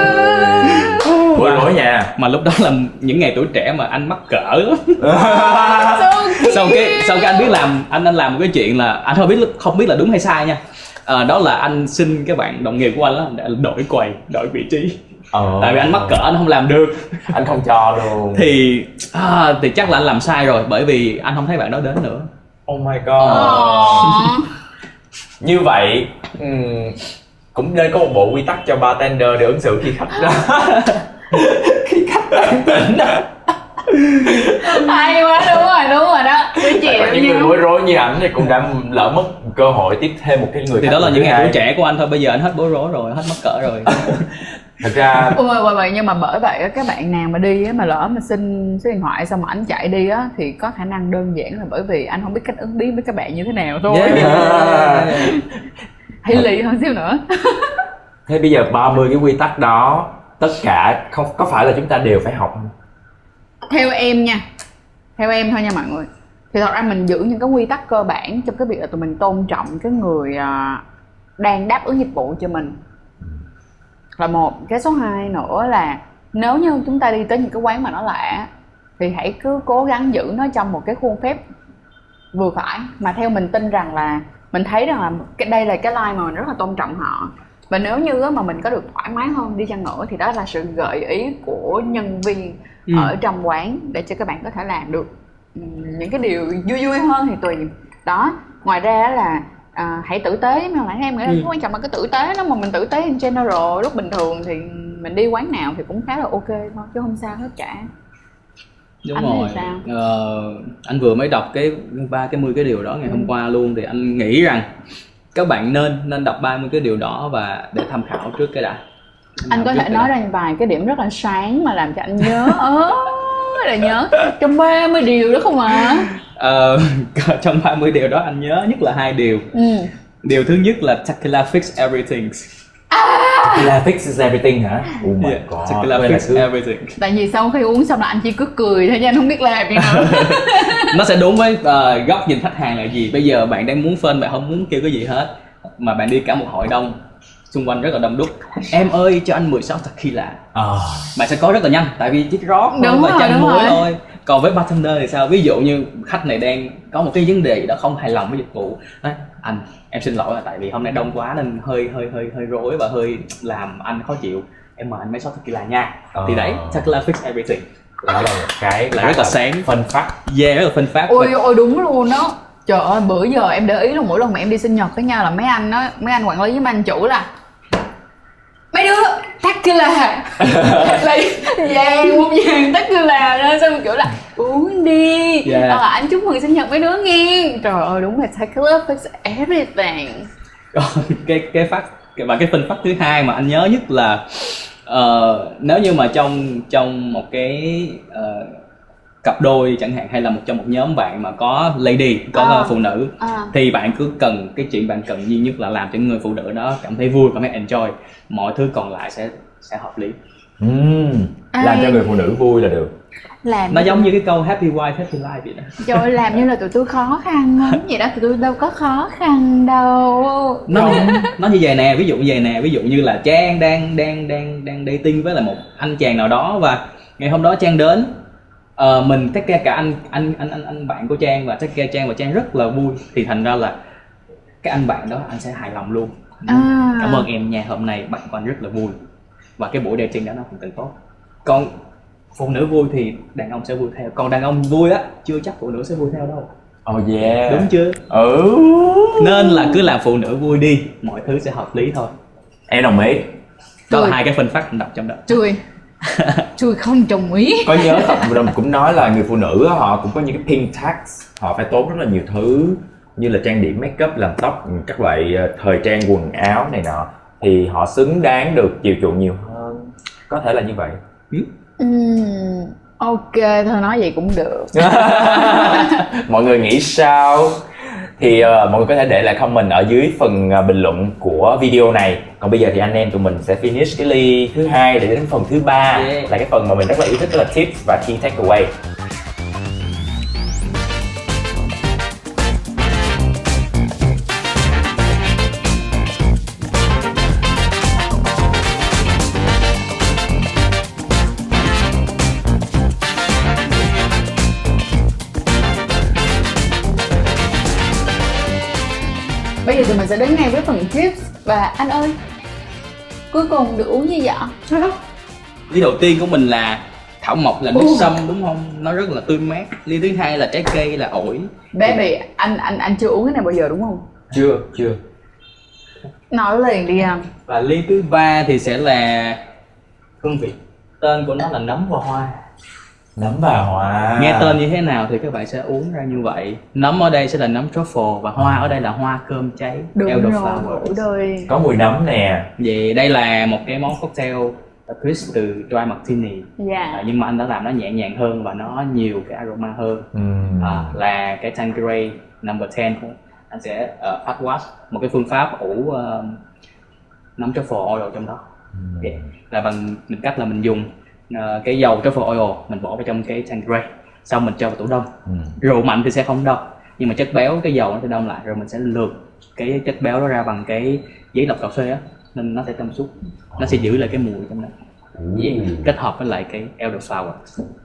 Bối nha. Mà lúc đó là những ngày tuổi trẻ mà anh mắc cỡ lắm. Sau cái anh làm một cái chuyện là anh không biết là đúng hay sai nha. Đó là anh xin cái bạn đồng nghiệp của anh để đổi quầy, đổi vị trí. Tại vì anh mắc cỡ, anh không làm được, anh không cho luôn. Thì chắc là anh làm sai rồi, bởi vì anh không thấy bạn đó đến nữa. Oh my god. Như vậy cũng nên có một bộ quy tắc cho bartender để ứng xử khi khách đang tỉnh đó. Hay quá, đúng rồi đó. Tôi chịu. Những người bối rối như ảnh thì cũng đã lỡ mất cơ hội tiếp thêm một cái người. Thì đó là những ngày tuổi trẻ của anh thôi, bây giờ anh hết bối rối rồi, hết mắc cỡ rồi. Thật ra nhưng mà bởi vậy các bạn nào mà đi á, mà lỡ mà xin số điện thoại xong mà anh chạy đi á, thì có khả năng đơn giản là bởi vì anh không biết cách ứng biến với các bạn như thế nào thôi. Hay lì hơn xíu nữa. Thế bây giờ 30 cái quy tắc đó tất cả không có phải là chúng ta đều phải học không? Theo em thôi nha mọi người, thì thật ra mình giữ những cái quy tắc cơ bản trong cái việc là tụi mình tôn trọng cái người đang đáp ứng dịch vụ cho mình là một. Cái số 2 nữa là nếu như chúng ta đi tới những cái quán mà nó lạ thì hãy cứ cố gắng giữ nó trong một cái khuôn phép vừa phải, mà theo mình tin rằng là mình thấy rằng là đây là cái line mà mình rất là tôn trọng họ. Và nếu như mà mình có được thoải mái hơn đi chăng nữa thì đó là sự gợi ý của nhân viên ở trong quán để cho các bạn có thể làm được những cái điều vui hơn thì tùy đó. Ngoài ra là hãy tử tế, mà lại em nghĩ là quan trọng là cái tử tế đó, mà mình tử tế in general lúc bình thường thì mình đi quán nào thì cũng khá là ok thôi, chứ không sao hết cả. Đúng anh rồi. Anh vừa mới đọc cái 30 cái điều đó ngày hôm qua luôn, thì anh nghĩ rằng các bạn nên đọc 30 cái điều đó và để tham khảo trước cái đã. Anh có thể nói ra vài cái điểm rất là sáng mà làm cho anh nhớ là nhớ trong 30 điều đó không ạ? Trong 30 điều đó anh nhớ nhất là 2 điều. Điều thứ nhất là tequila fix everything. Tequila fix everything hả? Oh my god. Tequila fix everything. Tại vì sau khi uống xong là anh chỉ cứ cười thôi chứ anh không biết làm gì nữa. Nó sẽ đúng với góc nhìn khách hàng là gì. Bây giờ bạn đang muốn phên, bạn không muốn kêu cái gì hết, mà bạn đi cả một hội đông, xung quanh rất là đông đúc. Em ơi cho anh 16 tequila. Bạn sẽ có rất là nhanh, tại vì chỉ rót và chanh muối thôi. Còn với bartender thì sao? Ví dụ như khách này đang có một cái vấn đề gì đó không hài lòng với dịch vụ, nói anh em xin lỗi là tại vì hôm nay đông quá nên hơi rối và hơi làm anh khó chịu, em mời anh mấy shot tequila nha. Thì đấy, tequila fix everything. Đó là một cái rất là sáng, phân phát. Rất là phân phát. Ôi đúng luôn đó. Trời ơi, bữa giờ em để ý là mỗi lần mà em đi sinh nhật cái nha, là mấy anh quản lý với mấy anh chủ là mấy đứa tequila lấy vàng một vàng tequila ra, xong kiểu là uống đi, anh chúc mừng sinh nhật mấy đứa nghe. Trời ơi đúng là tequila fix everything. Cái phân phát thứ hai mà anh nhớ nhất là nếu như mà trong một cái cặp đôi chẳng hạn, hay là trong một nhóm bạn mà có lady, có phụ nữ, thì bạn cứ cần cái chuyện bạn cần duy nhất là làm cho người phụ nữ đó cảm thấy vui, cảm thấy enjoy, mọi thứ còn lại sẽ hợp lý. Làm cho người phụ nữ vui là được. Làm nó giống như cái câu happy wife happy life vậy đó. Trời ơi, làm như là tụi tôi khó khăn lắm vậy đó, tụi tôi đâu có khó khăn đâu. Nó như vậy nè, ví dụ như là Trang đang dating với là một anh chàng nào đó, và ngày hôm đó Trang đến, mình take care cả anh bạn của Trang và take care Trang, và Trang rất là vui, thì thành ra là cái anh bạn đó anh sẽ hài lòng luôn. Cảm ơn em nha, hôm nay bạn của anh rất là vui, và cái buổi dating đó nó cũng càng tốt. Còn phụ nữ vui thì đàn ông sẽ vui theo, còn đàn ông vui á chưa chắc phụ nữ sẽ vui theo đâu. Đúng chưa? Nên là cứ làm phụ nữ vui đi, mọi thứ sẽ hợp lý thôi. Em đồng ý. Đó là hai cái phân phát đọc trong đó. Chui không đồng ý. Có nhớ cũng nói là người phụ nữ họ cũng có những cái pink tax, họ phải tốn rất là nhiều thứ như là trang điểm, make up, làm tóc, các loại thời trang, quần áo này nọ, thì họ xứng đáng được chiều chuộng nhiều hơn. Có thể là như vậy. Ok, thôi nói vậy cũng được. Mọi người nghĩ sao? Thì mọi người có thể để lại comment ở dưới phần bình luận của video này. Còn bây giờ thì anh em tụi mình sẽ finish cái ly thứ hai để đến phần thứ ba, là cái phần mà mình rất là yêu thích, đó là tips và key takeaway. Bây giờ tụi mình sẽ đến ngay với phần tips. Và anh ơi, cuối cùng được uống gì vậy? Ly đầu tiên của mình là thảo mộc, là nước sâm đúng không? Nó rất là tươi mát. Ly thứ hai là trái cây, là ổi. Baby, anh chưa uống cái này bao giờ đúng không? Chưa. Nói liền đi anh. Và ly thứ ba thì sẽ là hương vị. Tên của nó là nấm và hoa. Nấm và hoa. Nghe tên như thế nào thì các bạn sẽ uống ra như vậy. Nấm ở đây sẽ là nấm truffle, và hoa ở đây là hoa cơm cháy. Đúng elderflower. rồi. Có mùi nấm nè. Vậy đây là một cái món cocktail twist từ dry martini. Nhưng mà anh đã làm nó nhẹ nhàng hơn và nó nhiều cái aroma hơn. Là cái Tanqueray number 10 của anh sẽ phát wash, một cái phương pháp ủ nấm truffle oil trong đó. Là bằng cách là mình dùng cái dầu truffle oil mình bỏ vào trong cái Tanqueray, xong mình cho vào tủ đông. Rượu mạnh thì sẽ không đông, nhưng mà chất béo cái dầu nó sẽ đông lại, rồi mình sẽ lượt cái chất béo đó ra bằng cái giấy lọc cà phê á, nên nó sẽ trong suốt, nó sẽ giữ lại cái mùi trong đó. Kết hợp với lại cái elderflower.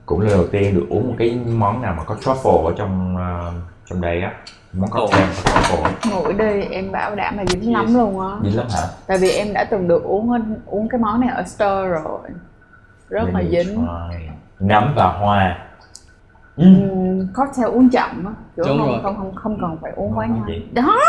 Cũng là đầu tiên được uống một cái món nào mà có truffle ở trong đây á, món cocktail truffle. Ngồi đi, em bảo đảm là dính lắm luôn á. Dính lắm hả? Tại vì em đã từng được uống cái món này ở store rồi, rất là dính. Nấm và hoa. Cocktail uống chậm á, không cần phải uống quá nhanh. Đó.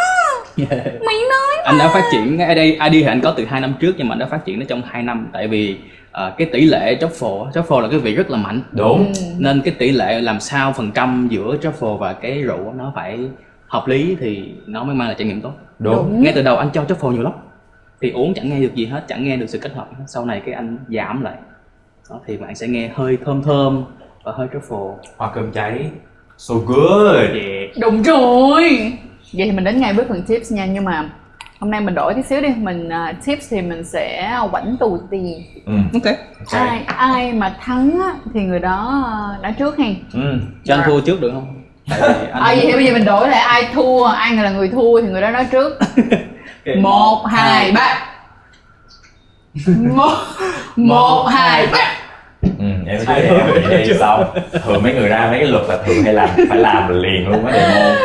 Mày nói anh đã phát triển ở đây ID thì anh có từ 2 năm trước, nhưng mà anh đã phát triển nó trong 2 năm, tại vì cái tỷ lệ truffle là cái vị rất là mạnh. Đúng. Nên cái tỷ lệ làm sao phần trăm giữa truffle và cái rượu nó phải hợp lý thì nó mới mang lại trải nghiệm tốt. Đúng. Ngay từ đầu anh cho truffle nhiều lắm thì uống chẳng nghe được gì hết, chẳng nghe được sự kết hợp. Sau này cái anh giảm lại đó, thì bạn sẽ nghe hơi thơm và hơi truffle, hoa cơm cháy. So good. Đúng rồi. Vậy thì mình đến ngay với phần tips nha, nhưng mà hôm nay mình đổi tí xíu đi, mình tips thì mình sẽ quảnh tù tiền. Ok. Ai mà thắng á, thì người đó nói trước hen. Cho anh thua trước được không? Vậy thì bây giờ mình đổi lại, ai thua, ai là người thua thì người đó nói trước. 1, 2, 3. 1, 2, 3. Em thấy em đi xong. Thường mấy người ra mấy cái luật là thường hay phải làm liền luôn á demo.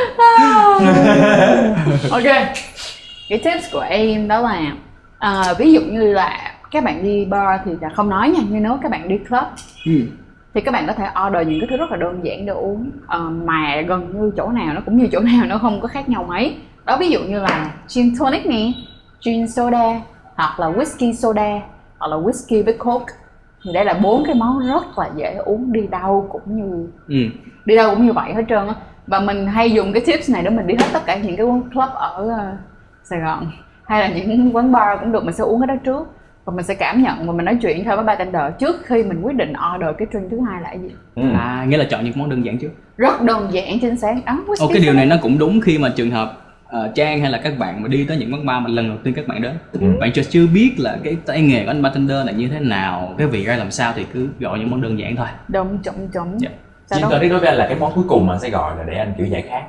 Ok. Cái tips của em đó là ví dụ như là các bạn đi bar thì là không nói nha, nhưng nếu các bạn đi club thì các bạn có thể order những cái thứ rất là đơn giản để uống, mà gần như chỗ nào nó cũng như chỗ nào, nó không có khác nhau mấy. Đó, ví dụ như là gin tonic nè, gin soda, hoặc là whisky soda, hoặc là whisky với coke. Thì đây là 4 cái món rất là dễ uống, đi đâu cũng như vậy hết trơn á. Và mình hay dùng cái tips này để mình đi hết tất cả những cái quán club ở Sài Gòn, hay là những quán bar cũng được. Mình sẽ uống cái đó trước và mình sẽ cảm nhận và mình nói chuyện thôi với bartender trước khi mình quyết định order cái drink thứ hai là cái gì. Nghĩa là chọn những món đơn giản trước. Rất đơn giản, chính xác đó. Cái điều này nó cũng đúng khi mà trường hợp Trang hay là các bạn mà đi tới những quán bar mà lần đầu tiên các bạn đến, bạn chưa biết là cái tay nghề của anh bartender này như thế nào, cái vị ra làm sao thì cứ gọi những món đơn giản thôi. Đúng. Gin tonic đối với anh là cái món cuối cùng mà anh sẽ gọi là để anh kiểu giải khát.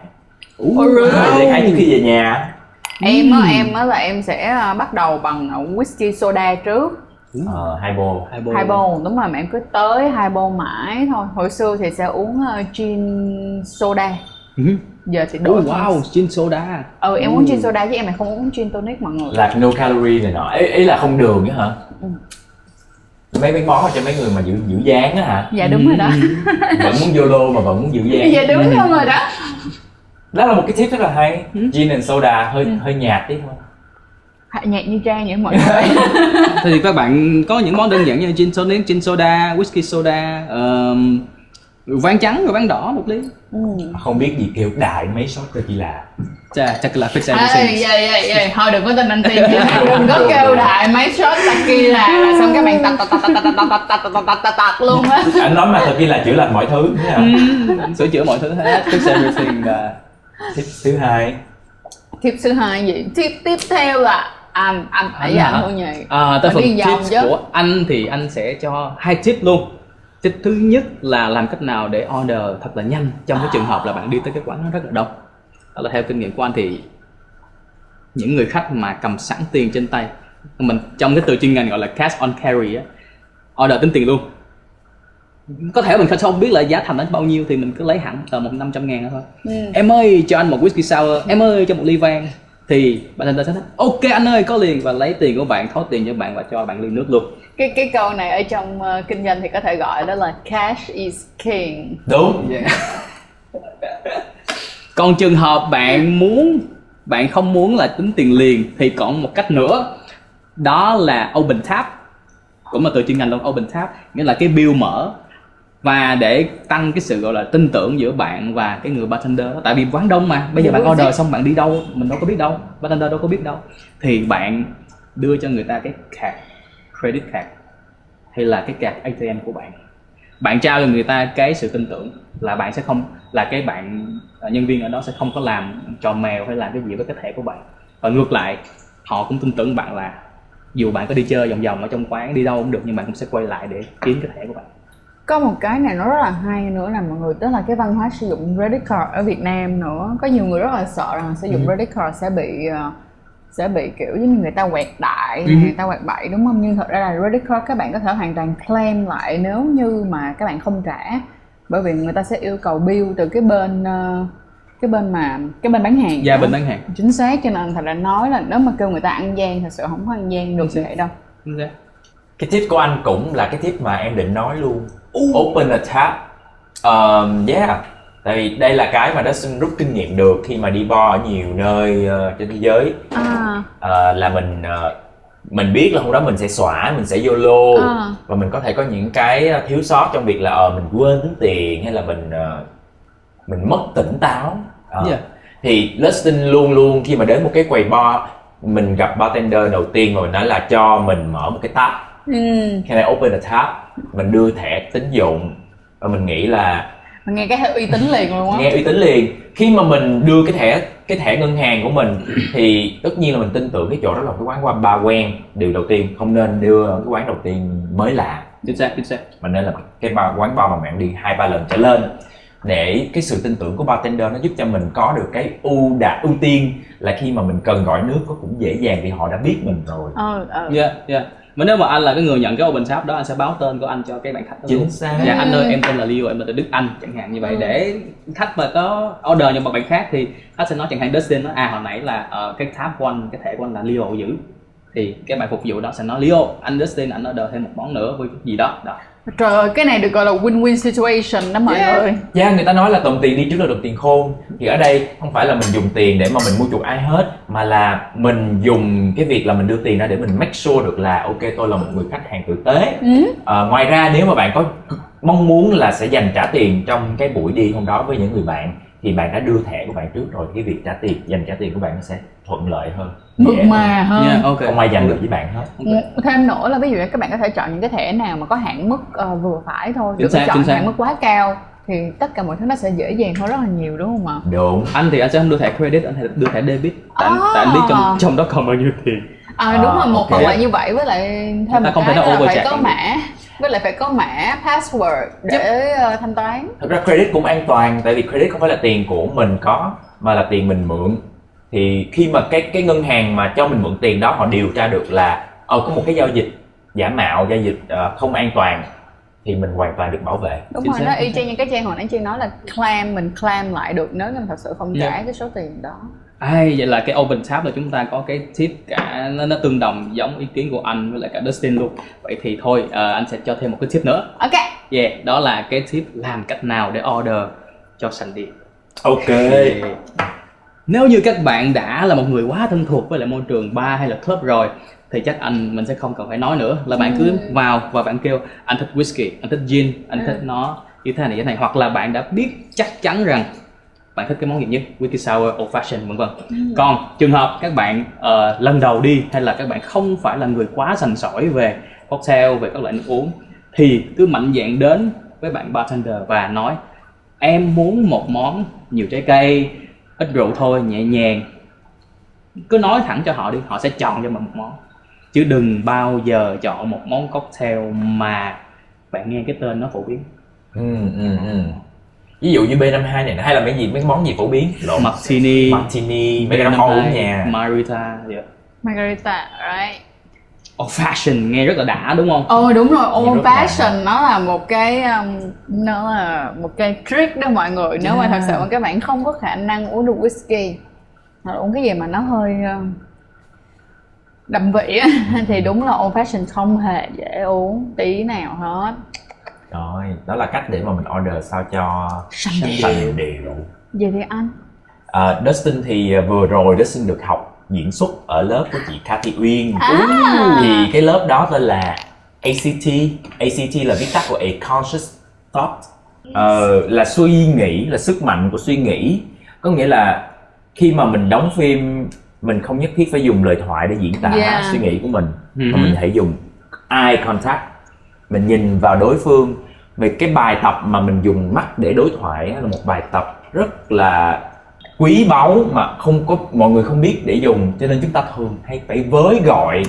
Really? Giải khát trước khi về nhà. Em là em sẽ bắt đầu bằng whisky soda trước. Highball. Đúng rồi, mà em cứ tới highball mãi thôi. Hồi xưa thì sẽ uống gin soda. Giờ thì đổi gin soda. Em uống gin soda chứ em lại không uống gin tonic mọi người. Là no calorie này nọ, ý là không đường á hả? Mấy món cho mấy người mà giữ dáng á hả? Dạ đúng rồi đó. Vẫn muốn YOLO mà vẫn muốn giữ dáng. Dạ đúng rồi đó. Đó là một cái tip rất là hay. Gin and soda hơi nhạt tí thôi. Nhạt như Trang vậy mọi người. Thì các bạn có những món đơn giản như gin tonic, gin soda, whisky soda, ván trắng và ván đỏ một ly. Không biết gì kêu đại mấy shot tequila. Chắc là fix everything. Vậy thôi đừng có tin anh Tiên, đừng có kêu đại mấy shot tequila là xong các bạn tạt luôn á. Anh nói mà tequila chữa lành mọi thứ. Sửa chữa mọi thứ hết, fix everything. Tip thứ hai. Tip thứ hai gì? Tip tiếp theo là anh phải dành thôi nhỉ? Tới phần tips của anh thì anh sẽ cho 2 tip luôn. Tip thứ nhất là làm cách nào để order thật là nhanh trong cái trường hợp là bạn đi tới cái quán nó rất là đông. Đó là theo kinh nghiệm của anh thì những người khách mà cầm sẵn tiền trên tay, mình trong cái từ chuyên ngành gọi là cash on carry á, order tính tiền luôn. Có thể mình không biết là giá thành nó bao nhiêu thì mình cứ lấy hẳn tầm 100-500 thôi. Em ơi cho anh một whisky sour, em ơi cho một ly vang, thì bạn sẽ nói ok anh ơi có liền, và lấy tiền của bạn, tháo tiền cho bạn và cho bạn ly nước luôn. Cái câu này ở trong kinh doanh thì có thể gọi đó là cash is king. Đúng. Còn trường hợp bạn không muốn là tính tiền liền thì còn một cách nữa, đó là open tab. Cũng là từ chuyên ngành luôn, open tab nghĩa là cái bill mở. Và để tăng cái sự gọi là tin tưởng giữa bạn và cái người bartender đó. Tại vì quán đông mà, bây giờ bạn order xong bạn đi đâu mình đâu có biết đâu, bartender đâu có biết đâu, thì bạn đưa cho người ta cái card, credit card hay là cái card ATM của bạn. Bạn trao cho người ta cái sự tin tưởng là bạn sẽ không, là cái bạn nhân viên ở đó sẽ không có làm trò mèo hay làm cái gì với cái thẻ của bạn. Và ngược lại, họ cũng tin tưởng bạn là dù bạn có đi chơi vòng vòng ở trong quán, đi đâu cũng được, nhưng bạn cũng sẽ quay lại để kiếm cái thẻ của bạn. Có một cái này nó rất là hay nữa là mọi người, tức là cái văn hóa sử dụng credit card ở Việt Nam nữa. Có nhiều người rất là sợ rằng sử dụng credit card sẽ bị kiểu giống như người ta quẹt đại, người ta quẹt bậy, đúng không? Nhưng thật ra là credit card các bạn có thể hoàn toàn claim lại nếu như mà các bạn không trả, bởi vì người ta sẽ yêu cầu bill từ cái bên bán hàng. Dạ, bên bán hàng. Chính xác, cho nên thật ra nói là nếu mà kêu người ta ăn gian thật sự không có ăn gian được như vậy đâu. Cái tip của anh cũng là cái tip mà em định nói luôn. Open a tab. Tại vì đây là cái mà Dustin rút kinh nghiệm được khi mà đi bar ở nhiều nơi trên thế giới. Là mình biết là hôm đó mình sẽ xõa, mình sẽ YOLO, và mình có thể có những cái thiếu sót trong việc là mình quên tính tiền hay là mình mất tỉnh táo. Thì Dustin luôn khi mà đến một cái quầy bar, mình gặp bartender đầu tiên mà mình nói là cho mình mở một cái tab. Can I open a tab? Mình đưa thẻ tín dụng và mình nghĩ là nghe cái uy tín liền luôn á. Nghe uy tín liền. Khi mà mình đưa cái thẻ ngân hàng của mình thì tất nhiên là mình tin tưởng cái chỗ đó là cái quán bar quen. Điều đầu tiên không nên đưa cái quán đầu tiên mới lạ. Chính xác. Mà nên là cái quán bar mà bạn đi 2-3 lần trở lên, để cái sự tin tưởng của bartender nó giúp cho mình có được cái ưu tiên là khi mà mình cần gọi nước nó cũng dễ dàng vì họ đã biết mình rồi. Mà nếu mà anh là cái người nhận cái open tab đó, anh sẽ báo tên của anh cho cái bạn khách đó. Chính xác. Dạ anh ơi, em tên là Leo, em là Đức Anh chẳng hạn như vậy. Để khách mà có order những bạn khác thì khách sẽ nói chẳng hạn Dustin nói hồi nãy là cái tab của anh, cái thẻ của anh là Leo giữ, thì cái bạn phục vụ đó sẽ nói Leo, anh Dustin anh order thêm một món nữa với cái gì đó. Trời ơi, cái này được gọi là win-win situation đó mọi người. Người ta nói là đồng tiền đi trước là đồng tiền khôn. Thì ở đây không phải là mình dùng tiền để mà mình mua chuộc ai hết, mà là mình dùng cái việc là mình đưa tiền ra để mình make sure được là ok, tôi là một người khách hàng tử tế. Ngoài ra nếu mà bạn có mong muốn là sẽ dành trả tiền trong cái buổi đi hôm đó với những người bạn, thì bạn đã đưa thẻ của bạn trước rồi, thì cái việc dành trả tiền của bạn nó sẽ thuận lợi hơn, mượt mà hơn. Không ai giành được với bạn hết. Thêm nữa là ví dụ như các bạn có thể chọn những cái thẻ nào mà có hạn mức vừa phải thôi, đừng có chọn hạn mức quá cao. thì tất cả mọi thứ nó sẽ dễ dàng hơn rất là nhiều, đúng không ạ? Đúng. Anh thì anh sẽ không đưa thẻ credit, anh sẽ đưa thẻ debit. Tại anh biết trong đó còn bao nhiêu tiền. Đúng rồi, một phần là như vậy, với lại thêm một cái là phải có mã, với lại phải có mã password để thanh toán. Thực ra credit cũng an toàn, tại vì credit không phải là tiền của mình có, mà là tiền mình mượn. Thì khi mà cái ngân hàng mà cho mình mượn tiền đó, họ điều tra được là có một cái giao dịch giả mạo, giao dịch không an toàn, thì mình hoàn toàn được bảo vệ. Đúng rồi, nó y chang như cái trang hồi nãy chị nói là mình claim lại được nếu như thật sự không trả cái số tiền đó. Vậy là cái OpenTab là chúng ta có cái tip cả nó tương đồng giống ý kiến của anh với lại cả Dustin luôn. Vậy thì thôi, anh sẽ cho thêm một cái tip nữa. Ok. Đó là cái tip làm cách nào để order cho Sandy. Ok. Nếu như các bạn đã là một người quá thân thuộc với lại môi trường bar hay là club rồi, thì chắc mình sẽ không cần phải nói nữa, là bạn cứ vào và bạn kêu anh thích whisky, anh thích gin, anh thích nó như thế này, hoặc là bạn đã biết chắc chắn rằng bạn thích cái món gì nhất, whisky sour, old fashion vân vân. Còn trường hợp các bạn lần đầu đi, hay là các bạn không phải là người quá sành sỏi về cocktail, về các loại nước uống, thì cứ mạnh dạn đến với bạn bartender và nói em muốn một món nhiều trái cây, ít rượu thôi, nhẹ nhàng. Cứ nói thẳng cho họ đi, họ sẽ chọn cho mình một món. Chứ đừng bao giờ chọn một món cocktail mà bạn nghe cái tên nó phổ biến. Ví dụ như B52 này, hay là mấy món gì phổ biến? Martini, mấy cái đó uống nhà. Margarita, Margarita, right. Old fashion nghe rất là đã đúng không? Đúng rồi, old fashion nó là một cái trick đó mọi người. Nếu mà thật sự mà các bạn không có khả năng uống được whisky, hoặc là uống cái gì mà nó hơi đậm vị á, thì đúng là old fashion không hề dễ uống tí nào hết. Rồi, đó là cách để mà mình order sao cho sành điệu. Vậy thì anh? Dustin thì vừa rồi Dustin được học diễn xuất ở lớp của chị Cathy Uyên. Thì cái lớp đó tên là ACT. ACT là viết tắt của A Conscious Thought. Là suy nghĩ, là sức mạnh của suy nghĩ. Có nghĩa là khi mà mình đóng phim, mình không nhất thiết phải dùng lời thoại để diễn tả suy nghĩ của mình, mà mình hãy dùng eye contact. Mình nhìn vào đối phương. Về cái bài tập mà mình dùng mắt để đối thoại là một bài tập rất là quý báu mà không có mọi người không biết để dùng, cho nên chúng ta thường hay phải với gọi,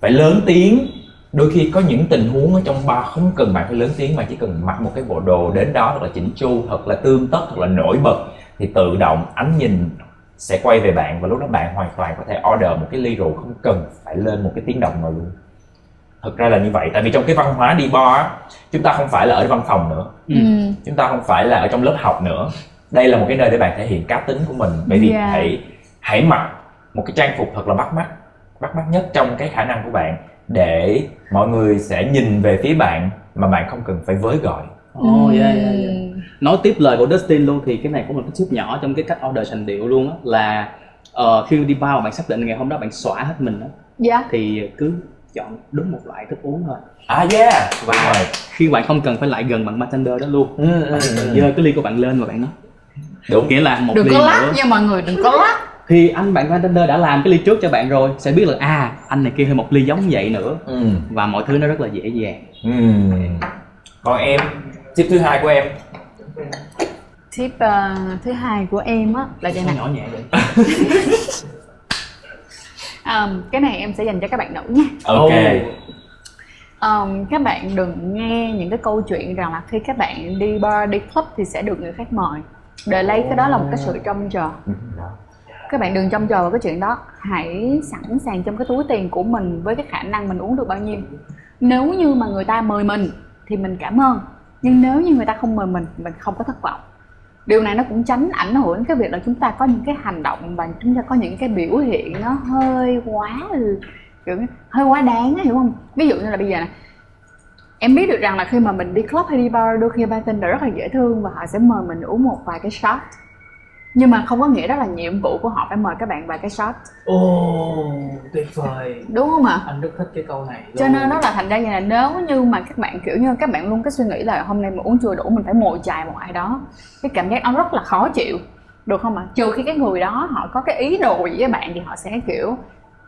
phải lớn tiếng. Đôi khi có những tình huống ở trong bar không cần bạn phải lớn tiếng, mà chỉ cần mặc một cái bộ đồ đến đó thật là chỉnh chu, thật là tươm tất, thật là nổi bật, thì tự động ánh nhìn sẽ quay về bạn, và lúc đó bạn hoàn toàn có thể order một cái ly rượu không cần phải lên một cái tiếng động nào luôn. Thực ra là như vậy, tại vì trong cái văn hóa đi bar, chúng ta không phải là ở văn phòng nữa, chúng ta không phải là ở trong lớp học nữa. Đây là một cái nơi để bạn thể hiện cá tính của mình. Bởi vì hãy mặc một cái trang phục thật là bắt mắt nhất trong cái khả năng của bạn, để mọi người sẽ nhìn về phía bạn mà bạn không cần phải với gọi. Nói tiếp lời của Dustin luôn, thì cái này cũng là cái tip nhỏ trong cái cách order sành điệu luôn á, là khi đi bar bạn xác định ngày hôm đó bạn xõa hết mình đó, thì cứ chọn đúng một loại thức uống thôi. Và khi bạn không cần phải lại gần bạn bartender đó luôn, giơ cái ly của bạn lên và bạn nói đúng, nghĩa là một đừng ly có lắc nha mọi người, đừng có lắc. Thì bạn bartender đã làm cái ly trước cho bạn rồi, sẽ biết là anh này kia thêm một ly giống vậy nữa. Và mọi thứ nó rất là dễ dàng. Còn em, tip thứ hai của em? Tip thứ hai của em á là vậy nè. Nhỏ nhẹ vậy. Cái này em sẽ dành cho các bạn nữ nha. Các bạn đừng nghe những cái câu chuyện rằng là khi các bạn đi bar, đi club thì sẽ được người khác mời, để lấy cái đó là một cái sự trông chờ. Các bạn đừng trông chờ vào cái chuyện đó. Hãy sẵn sàng trong cái túi tiền của mình với cái khả năng mình uống được bao nhiêu. Nếu như mà người ta mời mình thì mình cảm ơn, nhưng nếu như người ta không mời mình không có thất vọng. Điều này nó cũng tránh ảnh hưởng đến cái việc là chúng ta có những cái hành động và chúng ta có những cái biểu hiện nó hơi quá đáng, hiểu không? Ví dụ như là bây giờ này, em biết được rằng là khi mà mình đi club hay đi bar, đôi khi bartender rất là dễ thương và họ sẽ mời mình uống một vài cái shot, nhưng mà không có nghĩa đó là nhiệm vụ của họ phải mời các bạn vài cái shot. Tuyệt vời, đúng không ạ? Anh rất thích cái câu này. Cho nên nó là thành ra như là nếu như mà các bạn kiểu như các bạn luôn cái suy nghĩ là hôm nay mà uống chưa đủ, mình phải mồi chài một ai đó, cái cảm giác nó rất là khó chịu, được không ạ? Trừ khi cái người đó họ có cái ý đồ gì với bạn thì họ sẽ kiểu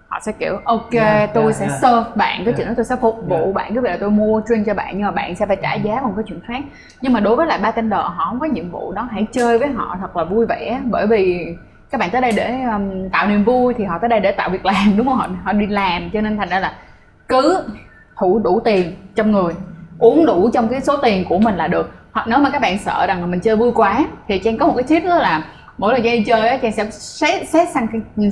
họ sẽ kiểu ok tôi sẽ serve bạn cái chuyện đó, tôi sẽ phục vụ bạn cái việc là tôi mua drink cho bạn, nhưng mà bạn sẽ phải trả giá bằng cái chuyện khác. Nhưng mà đối với lại bartender, họ không có nhiệm vụ đó, hãy chơi với họ thật là vui vẻ, bởi vì các bạn tới đây để tạo niềm vui thì họ tới đây để tạo việc làm, đúng không? Họ đi làm, cho nên thành ra là cứ thủ đủ tiền trong người, uống đủ trong cái số tiền của mình là được. Hoặc nếu mà các bạn sợ rằng là mình chơi vui quá thì Trang có một cái tip đó là mỗi lần Trang đi chơi á, Trang sẽ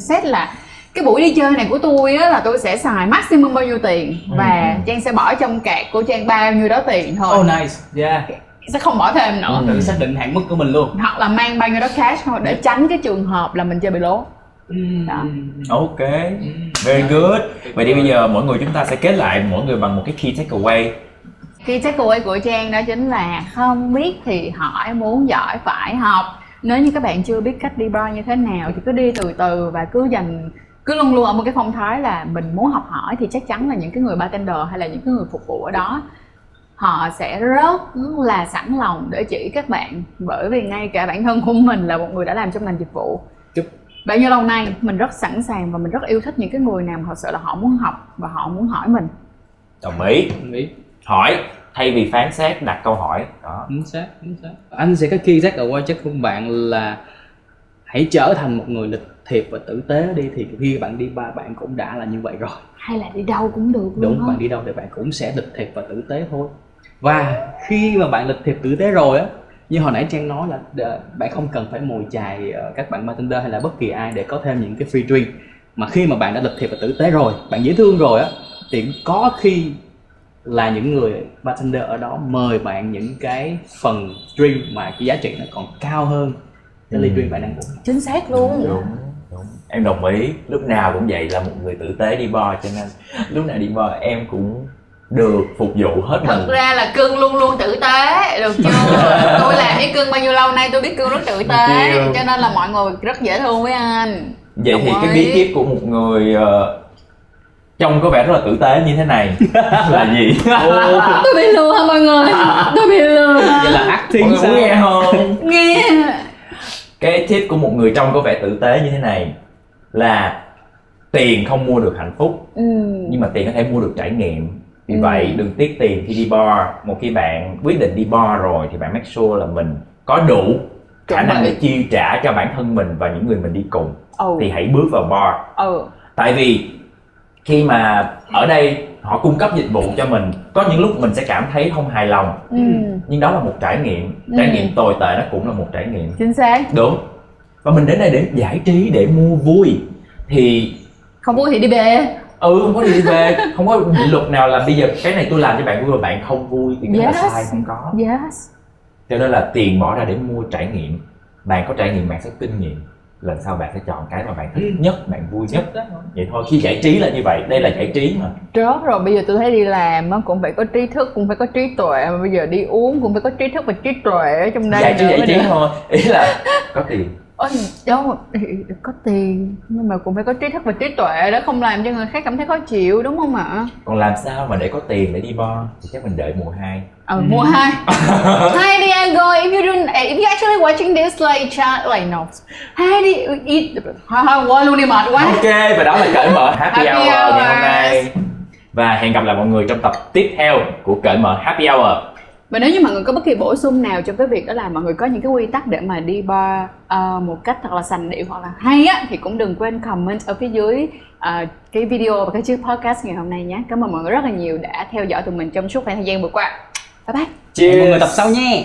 set là cái buổi đi chơi này của tôi á là tôi sẽ xài maximum bao nhiêu tiền, và Trang sẽ bỏ trong card của Trang bao nhiêu đó tiền thôi. Oh nice, yeah. Sẽ không bỏ thêm nữa. Tự xác định hạn mức của mình luôn. Hoặc là mang bao nhiêu đó cash thôi để tránh cái trường hợp là mình chơi bị lố. Đó. Ok, very good. Vậy thì bây giờ mỗi người chúng ta sẽ kết lại mỗi người bằng một cái key takeaway. Key takeaway của Trang đó chính là không biết thì hỏi, muốn giỏi phải học. Nếu như các bạn chưa biết cách đi bar như thế nào thì cứ đi từ từ và cứ luôn luôn ở một cái phong thái là mình muốn học hỏi, thì chắc chắn là những cái người bartender hay là những cái người phục vụ ở đó họ sẽ rất là sẵn lòng để chỉ các bạn, bởi vì ngay cả bản thân của mình là một người đã làm trong ngành dịch vụ bao nhiêu lâu nay, mình rất sẵn sàng và mình rất yêu thích những cái người nào mà thật sự là họ muốn học và họ muốn hỏi mình. Đồng ý. Hỏi thay vì phán xét, đặt câu hỏi đó. Chính xác. Anh sẽ có key takeaway chắc của bạn là hãy trở thành một người lịch thiệp và tử tế đi, thì khi bạn đi bar bạn cũng đã là như vậy rồi. Hay là đi đâu cũng được luôn. Đúng, bạn đi đâu thì bạn cũng sẽ lịch thiệp và tử tế thôi. Và khi mà bạn lịch thiệp tử tế rồi á, như hồi nãy Trang nói là bạn không cần phải mồi chài các bạn bartender hay là bất kỳ ai để có thêm những cái free drink, mà khi mà bạn đã lịch thiệp và tử tế rồi, bạn dễ thương rồi á, thì có khi là những người bartender ở đó mời bạn những cái phần drink mà cái giá trị nó còn cao hơn cái ly drink bạn đang uống. Chính xác luôn. Đúng. Em đồng ý, lúc nào cũng vậy, là một người tử tế đi bar, cho nên lúc nào đi bar em cũng được phục vụ hết mình. Thật ra là Cưng luôn luôn tử tế, được chưa? Tôi làm với Cưng bao nhiêu lâu nay tôi biết Cưng rất tử tế, cho nên là mọi người rất dễ thương với anh. Vậy thì cái bí kíp của một người trông có vẻ rất là tử tế như thế này là gì? Tôi bị lừa hả mọi người? Tôi bị lừa. Vậy là acting sao? Nghe không? Nghe. Cái tip của một người trông có vẻ tử tế như thế này là tiền không mua được hạnh phúc, nhưng mà tiền có thể mua được trải nghiệm. Vì vậy đừng tiếc tiền khi đi bar. Một khi bạn quyết định đi bar rồi thì bạn make sure là mình có đủ khả năng để chi trả cho bản thân mình và những người mình đi cùng. Thì hãy bước vào bar. Tại vì khi mà ở đây họ cung cấp dịch vụ cho mình, có những lúc mình sẽ cảm thấy không hài lòng, nhưng đó là một trải nghiệm. Trải nghiệm tồi tệ nó cũng là một trải nghiệm. Chính xác. Đúng. Và mình đến đây để giải trí, để mua vui. Thì không vui thì đi về. Không có đi về. Không có định luật nào là bây giờ cái này tôi làm cho bạn vui mà bạn không vui thì cái là sai, không có. Cho nên là tiền bỏ ra để mua trải nghiệm. Bạn có trải nghiệm bạn sẽ kinh nghiệm, lần sau bạn sẽ chọn cái mà bạn thích nhất, bạn vui nhất. Vậy thôi, khi giải trí là như vậy, đây là giải trí mà. Rớt rồi, bây giờ tôi thấy đi làm cũng phải có trí thức, cũng phải có trí tuệ, mà bây giờ đi uống cũng phải có trí thức và trí tuệ ở trong đây. Giải trí thôi, ý là có tiền. Đâu, có tiền nhưng mà cũng phải có trí thức và trí tuệ đó, không làm cho người khác cảm thấy khó chịu, đúng không ạ? Còn làm sao mà để có tiền để đi bar thì chắc mình đợi mùa 2. Mùa 2. Hi Diego, if you actually watching this like no. Hi đi eat. Quên luôn đi, mệt quá. Ok, và đó là cởi mở Happy Hour ngày hôm nay. Và hẹn gặp lại mọi người trong tập tiếp theo của cởi mở Happy Hour. Và nếu như mọi người có bất kỳ bổ sung nào trong cái việc đó là mọi người có những cái quy tắc để mà đi bar một cách thật là sành điệu hoặc là hay á, thì cũng đừng quên comment ở phía dưới cái video và cái chiếc podcast ngày hôm nay nhé. Cảm ơn mọi người rất là nhiều đã theo dõi tụi mình trong suốt khoảng thời gian vừa qua. Bye bye. Cheers. Mọi người tập sau nha.